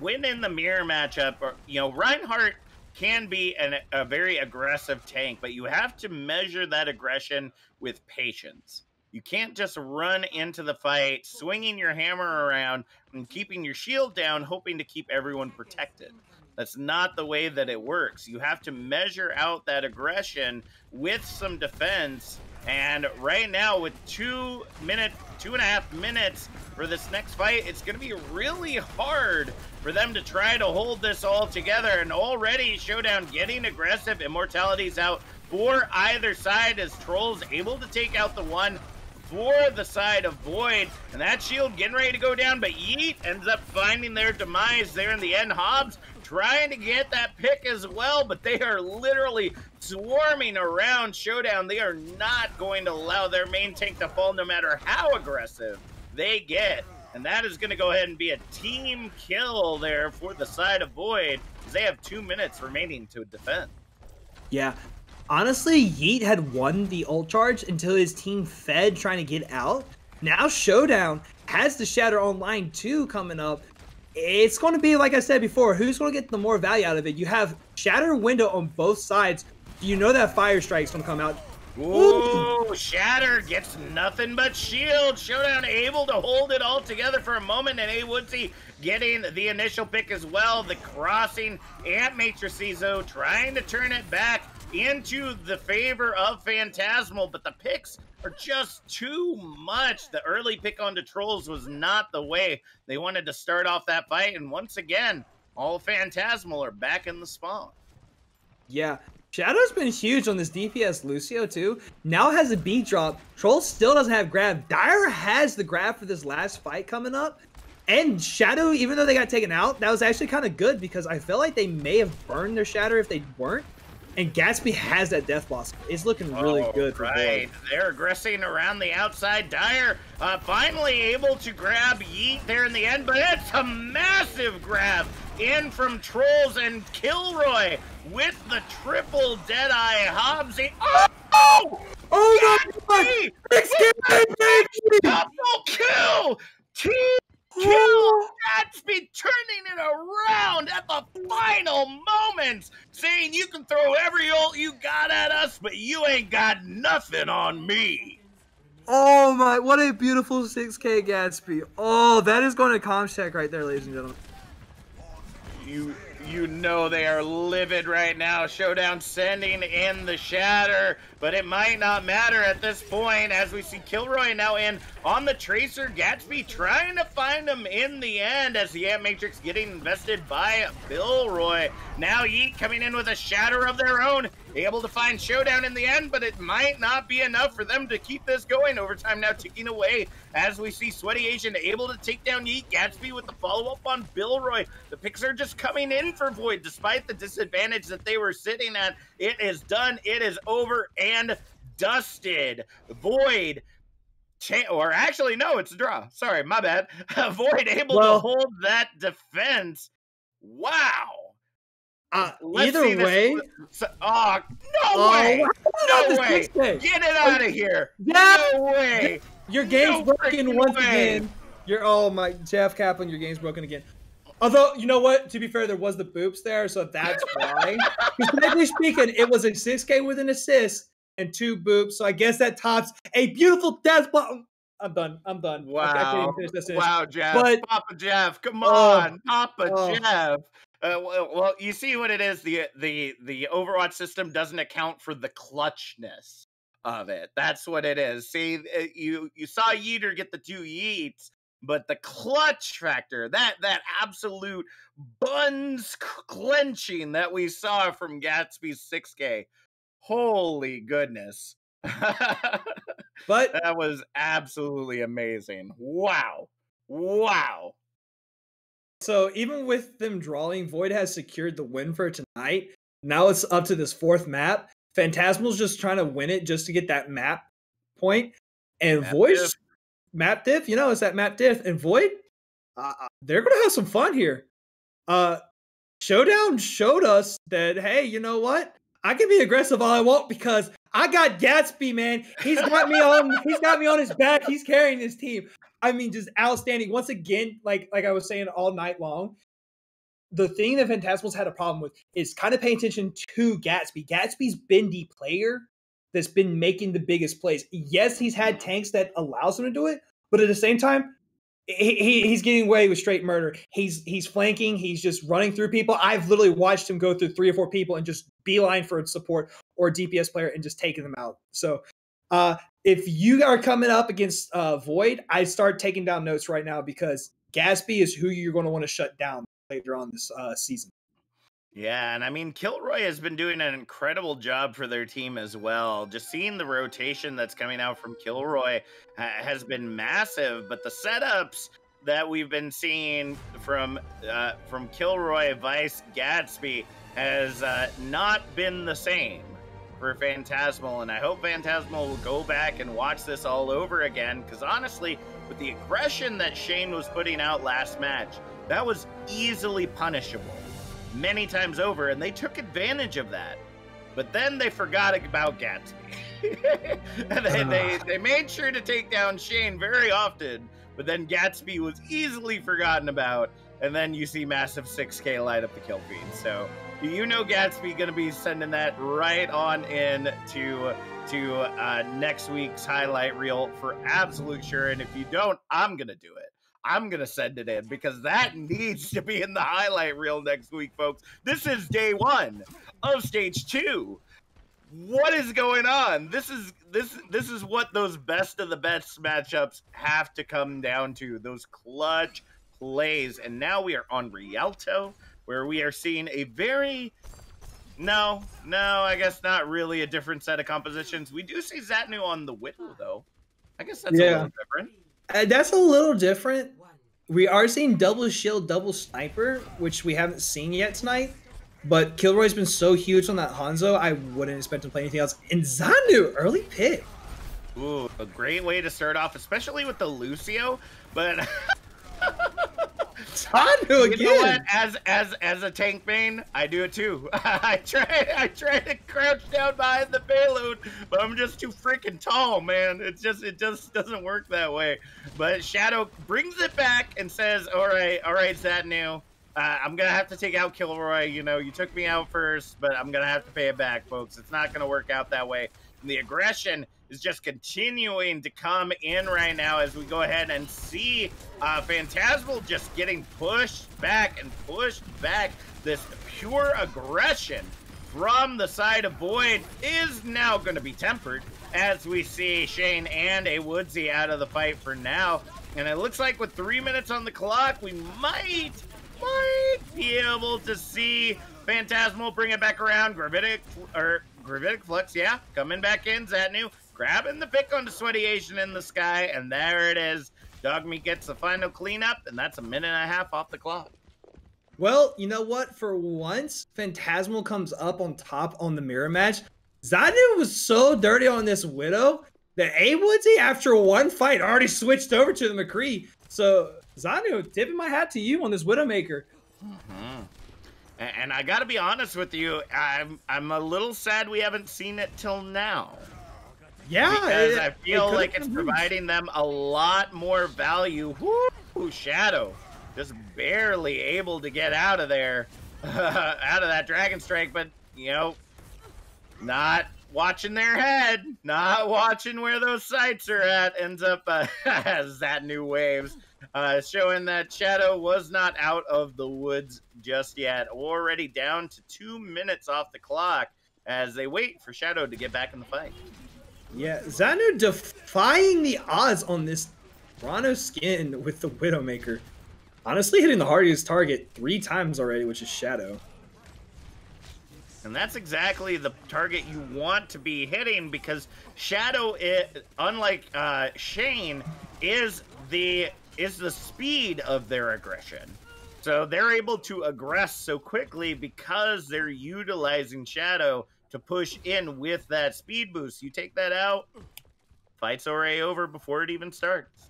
win in the mirror matchup. Or, Reinhardt can be a very aggressive tank, but you have to measure that aggression with patience. You can't just run into the fight, swinging your hammer around and keeping your shield down, hoping to keep everyone protected. That's not the way that it works. You have to measure out that aggression with some defense. And right now, with 2.5 minutes for this next fight, it's going to be really hard for them to try to hold this all together. And already, Showdown getting aggressive. Immortality's out for either side as Troll's able to take out the one for the side of Void, and that shield getting ready to go down, but Yeet ends up finding their demise there in the end. Hobbs trying to get that pick as well, but they are literally swarming around Showdown. They are not going to allow their main tank to fall no matter how aggressive they get, and that is going to go ahead and be a team kill there for the side of Void, because they have 2 minutes remaining to defend. Yeah. Honestly, Yeet had won the ult charge until his team fed trying to get out. Now Showdown has the Shatter Online too coming up. It's going to be, like I said before, who's going to get the more value out of it? You have Shatter window on both sides. You know that Fire Strike's going to come out. Ooh, Shatter gets nothing but shield. Showdown able to hold it all together for a moment, and A Woodsy getting the initial pick as well. The crossing and Matrices, though, trying to turn it back into the favor of Phantasmal, but the picks are just too much. The early pick onto Trolls was not the way they wanted to start off that fight, and once again, all Phantasmal are back in the spawn. Yeah, Shadow's been huge on this DPS Lucio too. Now has a beat drop. Troll still doesn't have grab. Dire has the grab for this last fight coming up. And Shadow, even though they got taken out, that was actually kind of good because I feel like they may have burned their Shatter if they weren't. And Gatsby has that death boss. It's looking really good for right. Void. They're aggressing around the outside. Dire finally able to grab Yeet there in the end, but it's a massive grab in from Trolls, and Kilroy with the triple Deadeye Hobbs. Oh! Oh my God! Double kill! Team kill! Gatsby turning it around at the final moments, saying you can throw every ult you got at us, but you ain't got nothing on me. Oh my, what a beautiful 6K Gatsby. Oh, that is going to comms check right there, ladies and gentlemen. You know they are livid right now. Showdown sending in the Shatter, but it might not matter at this point as we see Kilroy now in on the Tracer. Gatsby trying to find him in the end as the Ant Matrix getting invested by Billroy. Now Yeet coming in with a Shatter of their own, able to find Showdown in the end, but it might not be enough for them to keep this going. Overtime now ticking away as we see Sweaty Asian able to take down Yeet. Gatsby with the follow-up on Billroy. The picks are just coming in for Void despite the disadvantage that they were sitting at. It is done. It is over and dusted. Void, or actually, no, it's a draw. Sorry, my bad. Void able to hold that defense. Wow. Either way. Oh, no way. No way. Get it out of here. Yeah. No way. Your game's broken once again. Oh my, Jeff Kaplan, your game's broken again. Although, you know what? To be fair, there was the boops there, so that's why. Because technically speaking, it was a 6K with an assist and 2 boops, so I guess that tops a beautiful death bomb. I'm done. I'm done. Wow. Wow, Jeff. But, Papa Jeff, come on. Papa Jeff. Well, you see what it is. The Overwatch system doesn't account for the clutchness of it. That's what it is. See, you saw Yeeter get the 2 yeets, but the clutch factor, that absolute buns clenching that we saw from Gatsby's 6K, holy goodness. But that was absolutely amazing. Wow. Wow. So even with them drawing, Void has secured the win for tonight. Now it's up to this 4th map. Phantasmal's just trying to win it just to get that map point. And Void's map diff, it's that map diff. And Void, they're going to have some fun here. Showdown showed us that, hey, you know what? I can be aggressive all I want because I got Gatsby, man. He's got me on his back. He's carrying this team. I mean, just outstanding. Once again, like I was saying all night long, the thing that Phantasmal's had a problem with is kind of paying attention to Gatsby. Gatsby's been the player that's been making the biggest plays. Yes, he's had tanks that allows him to do it, but at the same time, he's getting away with straight murder. He's flanking. He's just running through people. I've literally watched him go through 3 or 4 people and just beeline for a support or a DPS player and just taking them out. So if you are coming up against Void, I start taking down notes right now because Gatsby is who you're going to want to shut down later on this season. Yeah, and I mean, Kilroy has been doing an incredible job for their team as well. Just seeing the rotation that's coming out from Kilroy has been massive, but the setups that we've been seeing from Kilroy, Vice, Gatsby has not been the same for Phantasmal, and I hope Phantasmal will go back and watch this all over again, because honestly, with the aggression that Shane was putting out last match, that was easily punishable many times over, and they took advantage of that. But then they forgot about Gatsby. And they made sure to take down Shane very often, but then Gatsby was easily forgotten about, and then you see massive 6K light up the kill feed. So you know Gatsby going to be sending that right on in to next week's highlight reel for absolute sure, and if you don't, I'm going to do it. I'm going to send it in because that needs to be in the highlight reel next week, folks. This is day 1 of stage 2. What is going on? This is what those best of the best matchups have to come down to. Those clutch plays. And now we are on Rialto, where we are seeing a very no, I guess not really a different set of compositions. We do see Zatnu on the Widow, though. I guess that's a little different. That's a little different. We are seeing double shield, double sniper, which we haven't seen yet tonight. But Kilroy's been so huge on that Hanzo, I wouldn't expect him to play anything else. And Zanu, early pick. Ooh, a great way to start off, especially with the Lucio. But Zanu again. You know what? As a tank main, I do it too. I try to crouch down behind the payload, but I'm just too freaking tall, man. It just doesn't work that way. But Shadow brings it back and says, "All right, Zatnu. I'm gonna have to take out Kilroy. You know, you took me out first, but I'm gonna have to pay it back, folks. It's not gonna work out that way." And the aggression is just continuing to come in right now as we go ahead and see Phantasmal just getting pushed back. This pure aggression from the side of Void is now going to be tempered as we see Shane and a Woodsy out of the fight for now. And it looks like with 3 minutes on the clock, we might be able to see Phantasmal bring it back around. Gravitic Flux, yeah, coming back in. Zatnu grabbing the pick on the Sweaty Asian in the sky, and there it is. Dogmeat gets the final cleanup, and that's a minute and a half off the clock. Well, you know what? For once, Phantasmal comes up on top on the mirror match. Zanu was so dirty on this Widow that A-Woodsy, after one fight, already switched over to the McCree. So, Zanu, tipping my hat to you on this Widowmaker. Mm-hmm. And I gotta be honest with you, I'm a little sad we haven't seen it till now. Yeah, because I feel like it's providing them a lot more value. Whoo, Shadow just barely able to get out of there, out of that Dragon Strike, but you know, not watching their head, not watching where those sights are at. Ends up as that new waves. Showing that Shadow was not out of the woods just yet. Already down to 2 minutes off the clock as they wait for Shadow to get back in the fight. Yeah, Zanu defying the odds on this Rano skin with the Widowmaker. Honestly, hitting the hardest target 3 times already, which is Shadow. And that's exactly the target you want to be hitting, because Shadow, unlike Shane, is the speed of their aggression. So they're able to aggress so quickly because they're utilizing Shadow to push in with that speed boost. You take that out, fight's already over before it even starts.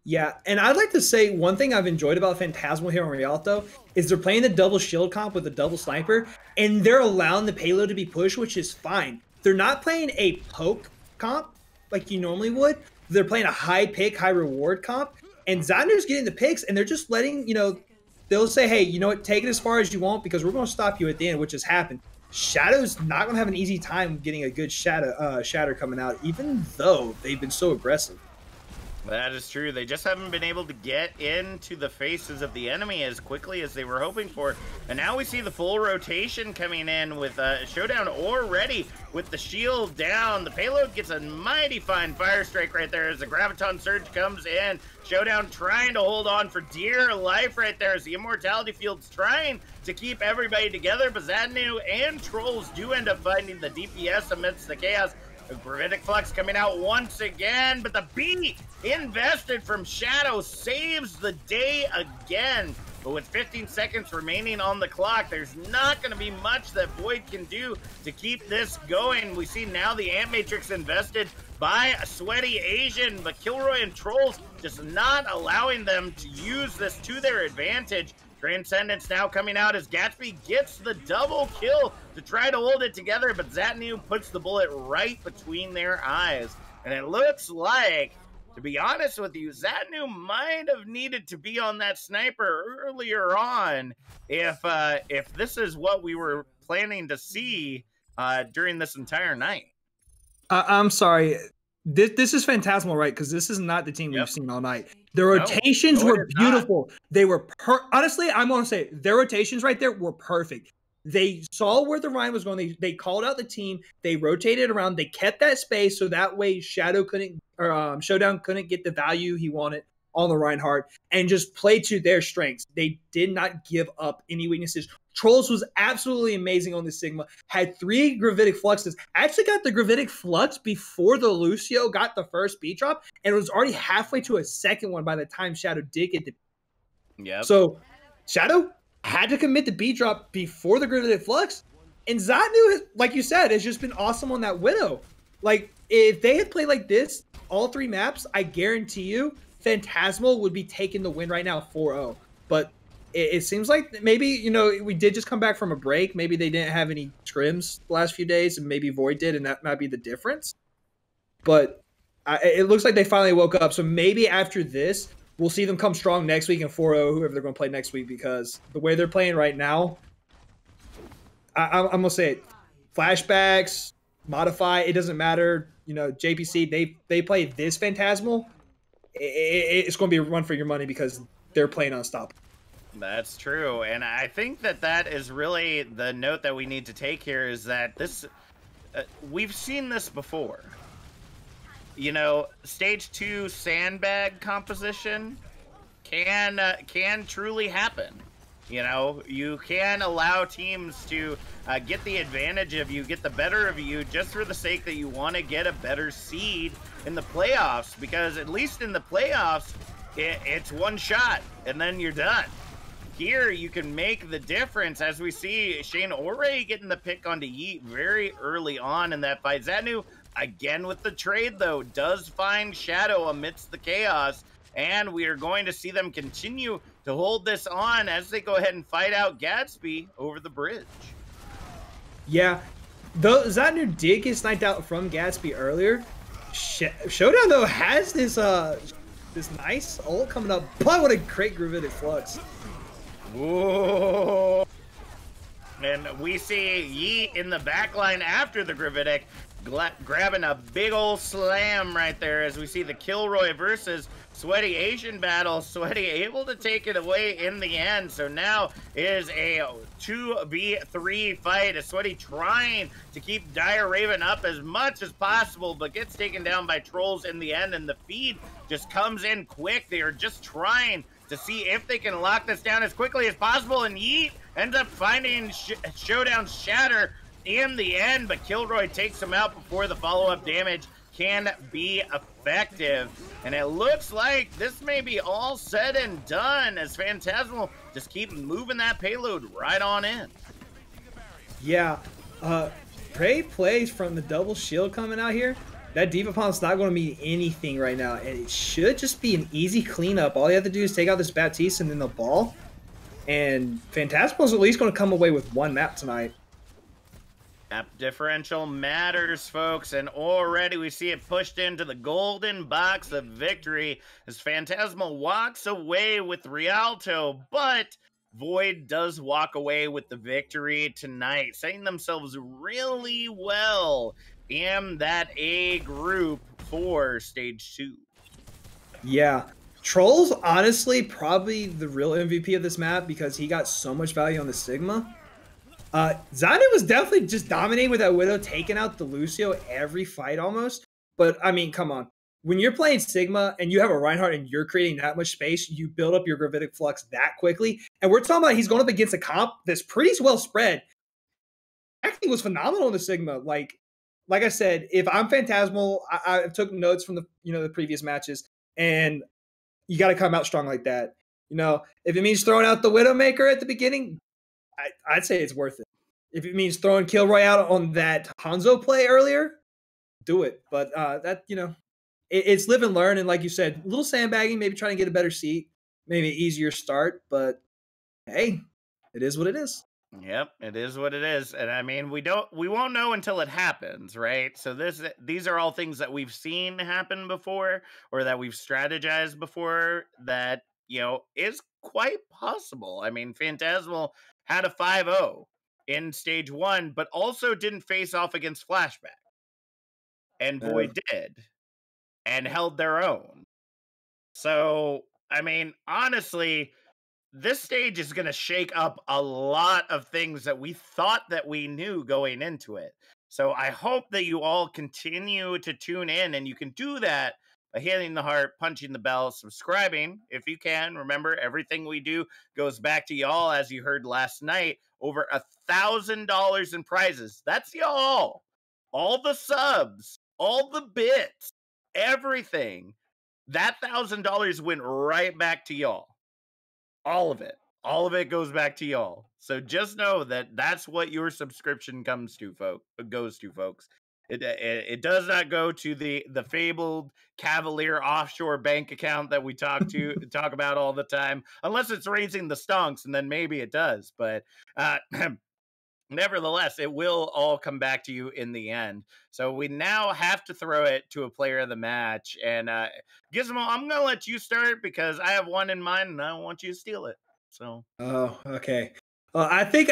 Yeah, and I'd like to say one thing I've enjoyed about Phantasmal here on Rialto is they're playing the double shield comp with the double sniper, and they're allowing the payload to be pushed, which is fine. They're not playing a poke comp like you normally would. They're playing a high pick, high reward comp, and Zander's getting the picks, and they're just letting, they'll say, hey, you know what, take it as far as you want because we're going to stop you at the end, which has happened. Shadow's not going to have an easy time getting a good shatter coming out, even though they've been so aggressive. That is true. They just haven't been able to get into the faces of the enemy as quickly as they were hoping for. And now we see the full rotation coming in with Showdown already with the shield down. The payload gets a mighty fine fire strike right there as the Graviton Surge comes in. Showdown trying to hold on for dear life right there as the Immortality Field's trying to keep everybody together. But Zadnu and Trolls do end up finding the DPS amidst the chaos. The Gravitic Flux coming out once again, but the B invested from Shadow saves the day again. But with 15 seconds remaining on the clock, there's not going to be much that Void can do to keep this going. We see now the Ant Matrix invested by a Sweaty Asian, but Kilroy and Trolls just not allowing them to use this to their advantage. Transcendence now coming out as Gatsby gets the double kill to try to hold it together, but Zatnu puts the bullet right between their eyes. And it looks like, to be honest with you, Zatnu might have needed to be on that sniper earlier on if this is what we were planning to see during this entire night. I'm sorry. This is Phantasmal, right? Because this is not the team we've seen all night. The rotations were beautiful. They were honestly, I'm going to say their rotations right there were perfect. They saw where the Rhine was going. They called out the team. They rotated around. They kept that space so that way Showdown couldn't get the value he wanted on the Reinhardt and just play to their strengths. They did not give up any weaknesses. Trolls was absolutely amazing on the Sigma. Had 3 Gravitic Fluxes. Actually got the Gravitic Flux before the Lucio got the first beat drop, and it was already halfway to a second one by the time Shadow did get the. Yeah. So Shadow had to commit the beat drop before the Gravitic Flux, and Zatnu, like you said, has just been awesome on that Widow. Like if they had played like this all 3 maps, I guarantee you, Phantasmal would be taking the win right now 4-0. But it seems like maybe, we did just come back from a break. Maybe they didn't have any trims the last few days, and maybe Void did, and that might be the difference. But it looks like they finally woke up. So maybe after this, we'll see them come strong next week in 4-0, whoever they're going to play next week, because the way they're playing right now, I'm going to say it. Flashbacks, modify, it doesn't matter. JPC, they play this Phantasmal. It's going to be a run for your money because they're playing unstoppable. That's true, and I think that is really the note that we need to take here is that this, we've seen this before. Stage 2 sandbag composition can truly happen. You can allow teams to get the advantage of you, get the better of you, just for the sake that you want to get a better seed in the playoffs, because at least in the playoffs, it's one shot, and then you're done. Here, you can make the difference, as we see Shane Orey getting the pick onto Yeet very early on in that fight. Zatnu, again with the trade, though, does find Shadow amidst the chaos, and we are going to see them continue to hold this on as they go ahead and fight out Gatsby over the bridge. Yeah, though Zatnu did get sniped out from Gatsby earlier. Showdown, though, has this nice ult coming up, but what a great Gravitic Flux. Whoa. And we see Yeet in the backline after the Gravitic, grabbing a big old slam right there as we see the Kilroy versus Sweaty Asian battle. Sweaty able to take it away in the end. So now is a 2v3 fight. As Sweaty trying to keep Dire Raven up as much as possible, but gets taken down by Trolls in the end, and the feed just comes in quick. They are just trying to see if they can lock this down as quickly as possible, and Yeet ends up finding Showdown's Shatter in the end, but Kilroy takes him out before the follow-up damage can be effective. And it looks like this may be all said and done as Phantasmal just keep moving that payload right on in. Yeah, great plays from the double shield coming out here. that Diva Bomb's not going to mean anything right now, and it should just be an easy cleanup. All you have to do is take out this Baptiste and then the ball, and Phantasmal's at least going to come away with one map tonight. Map differential matters, folks, and already we see it pushed into the golden box of victory as Phantasmal walks away with Rialto, but Void does walk away with the victory tonight, setting themselves really well in that A group for stage 2. Yeah. Troll's honestly probably the real MVP of this map because he got so much value on the Sigma. Zayn was definitely just dominating with that Widow, taking out the Lucio every fight almost. But, I mean, come on. When you're playing Sigma and you have a Reinhardt and you're creating that much space, you build up your gravitic flux that quickly. And we're talking about he's going up against a comp that's pretty well spread. Acting was phenomenal in the Sigma. Like I said, if I'm Phantasmal, I took notes from the previous matches, and you got to come out strong like that. If it means throwing out the Widowmaker at the beginning, I'd say it's worth it. If it means throwing Kilroy out on that Hanzo play earlier, do it. But it's live and learn. And like you said, a little sandbagging, maybe trying to get a better seat, maybe an easier start. But hey, it is what it is. Yep, it is what it is. And I mean, we won't know until it happens, right? So these are all things that we've seen happen before or that we've strategized before that, is quite possible. I mean, Phantasmal had a 5-0 in stage 1, but also didn't face off against Flashback. And Void did and held their own. So, I mean, honestly, this stage is going to shake up a lot of things that we thought that we knew going into it. So I hope that you all continue to tune in, and you can do that by hitting the heart, punching the bell, subscribing if you can. Remember, everything we do goes back to y'all, as you heard last night. Over $1,000 in prizes. That's y'all. All the subs, all the bits, everything. That $1,000 went right back to y'all. All of it. All of it goes back to y'all. So just know that that's what your subscription goes to, folks. It does not go to the fabled Cavalier offshore bank account that we talk about all the time, unless it's raising the stonks, and then maybe it does. But nevertheless, it will all come back to you in the end. So we now have to throw it to a player of the match. And Gizmo, I'm going to let you start because I have one in mind and I don't want you to steal it. So. Oh, okay. Well, I think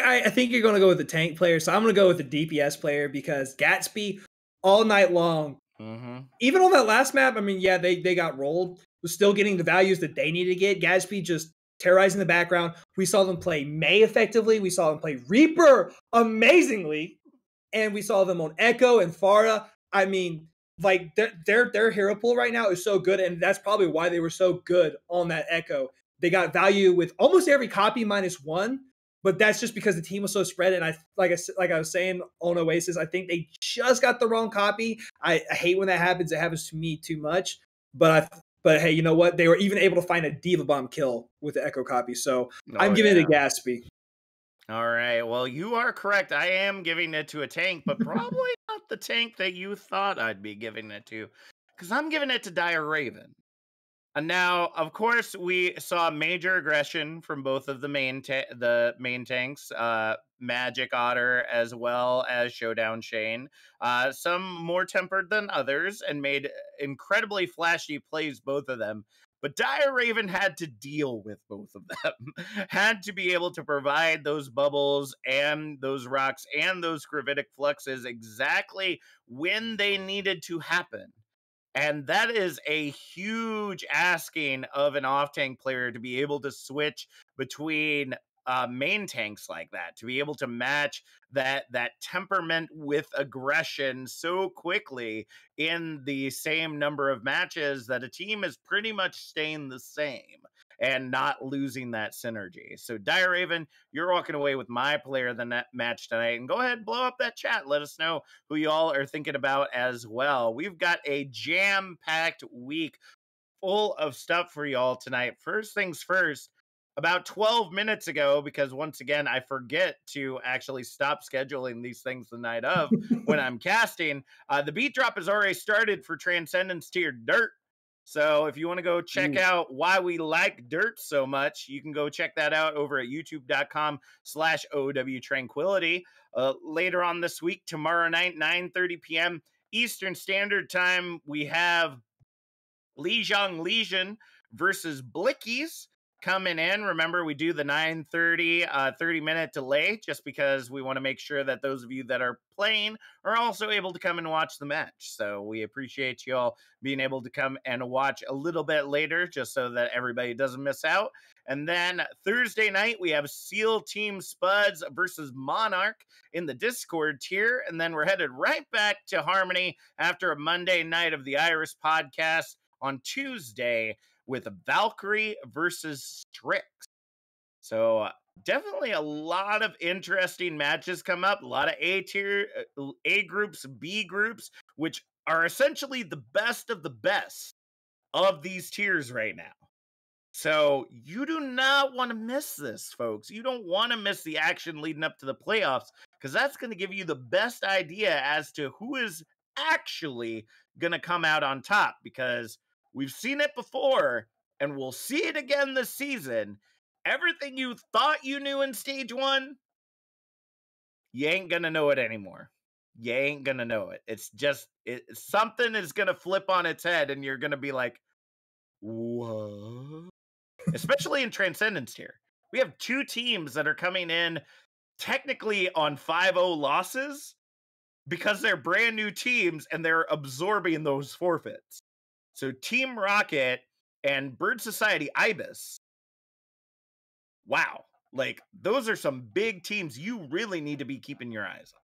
you're going to go with the tank player. So I'm going to go with the DPS player because Gatsby all night long. Mm-hmm. Even on that last map, I mean, yeah, they got rolled. Was still getting the values that they needed to get. Gatsby just terrorizing the background. We saw them play May effectively. We saw them play Reaper amazingly. And we saw them on Echo and Pharah. I mean, like their hero pool right now is so good, and that's probably why they were so good on that Echo. They got value with almost every copy -1, but that's just because the team was so spread. And I was saying on Oasis, I think they just got the wrong copy. I hate when that happens. It happens to me too much. But hey, you know what? They were even able to find a Diva Bomb kill with the Echo copy. So I'm giving it to Gatsby. All right. Well, you are correct. I am giving it to a tank, but probably not the tank that you thought I'd be giving it to, because I'm giving it to Dire Raven. And now, of course, we saw major aggression from both of the main tanks, Magic Otter as well as Showdown Shane. Some more tempered than others and made incredibly flashy plays, both of them. But Dire Raven had to deal with both of them, had to be able to provide those bubbles and those rocks and those gravitic fluxes exactly when they needed to happen. And that is a huge asking of an off-tank player to be able to switch between main tanks like that, to be able to match that temperament with aggression so quickly in the same number of matches that a team is pretty much staying the same and not losing that synergy. So Dire Raven, you're walking away with my player of the match tonight. And go ahead and blow up that chat. Let us know who y'all are thinking about as well. We've got a jam-packed week full of stuff for y'all tonight. First things first, about 12 minutes ago, because once again, I forget to actually stop scheduling these things the night of when I'm casting. The beat drop has already started for Transcendence Tier Dirt. So if you want to go check Ooh. out why we like dirt so much, you can go check that out over at youtube.com/OW Tranquility. Later on this week, tomorrow night, 9:30 p.m. Eastern Standard Time, we have Lijiang Legion versus Blickies coming in. Remember, we do the 9:30 30-minute delay just because we want to make sure that those of you that are playing are also able to come and watch the match. So we appreciate you all being able to come and watch a little bit later just so that everybody doesn't miss out. And then Thursday night, we have SEAL Team Spuds versus Monarch in the Discord tier. And then we're headed right back to Harmony after a Monday night of the Iris podcast on Tuesday with Valkyrie versus Strix. So definitely a lot of interesting matches come up. A lot of A tier, A groups, B groups, which are essentially the best of the best of these tiers right now. So you do not want to miss this, folks. You don't want to miss the action leading up to the playoffs, because that's going to give you the best idea as to who is actually going to come out on top, because we've seen it before and we'll see it again this season. Everything you thought you knew in stage one, you ain't going to know it anymore. You ain't going to know it. It's just something is going to flip on its head and you're going to be like, what? Especially in Transcendence tier. We have two teams that are coming in technically on 5-0 losses because they're brand new teams and they're absorbing those forfeits. So Team Rocket and Bird Society Ibis. Wow. Like, those are some big teams you really need to be keeping your eyes on.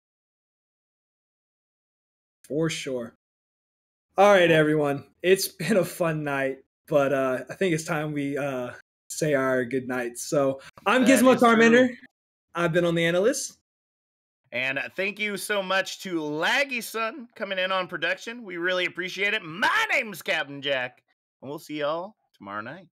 For sure. All right, everyone. It's been a fun night, but I think it's time we say our good nights. So I'm That Gizmo is true. Charmander. I've been on the analyst. And thank you so much to Laggy Son coming in on production. We really appreciate it. My name's Captain Jack, and we'll see y'all tomorrow night.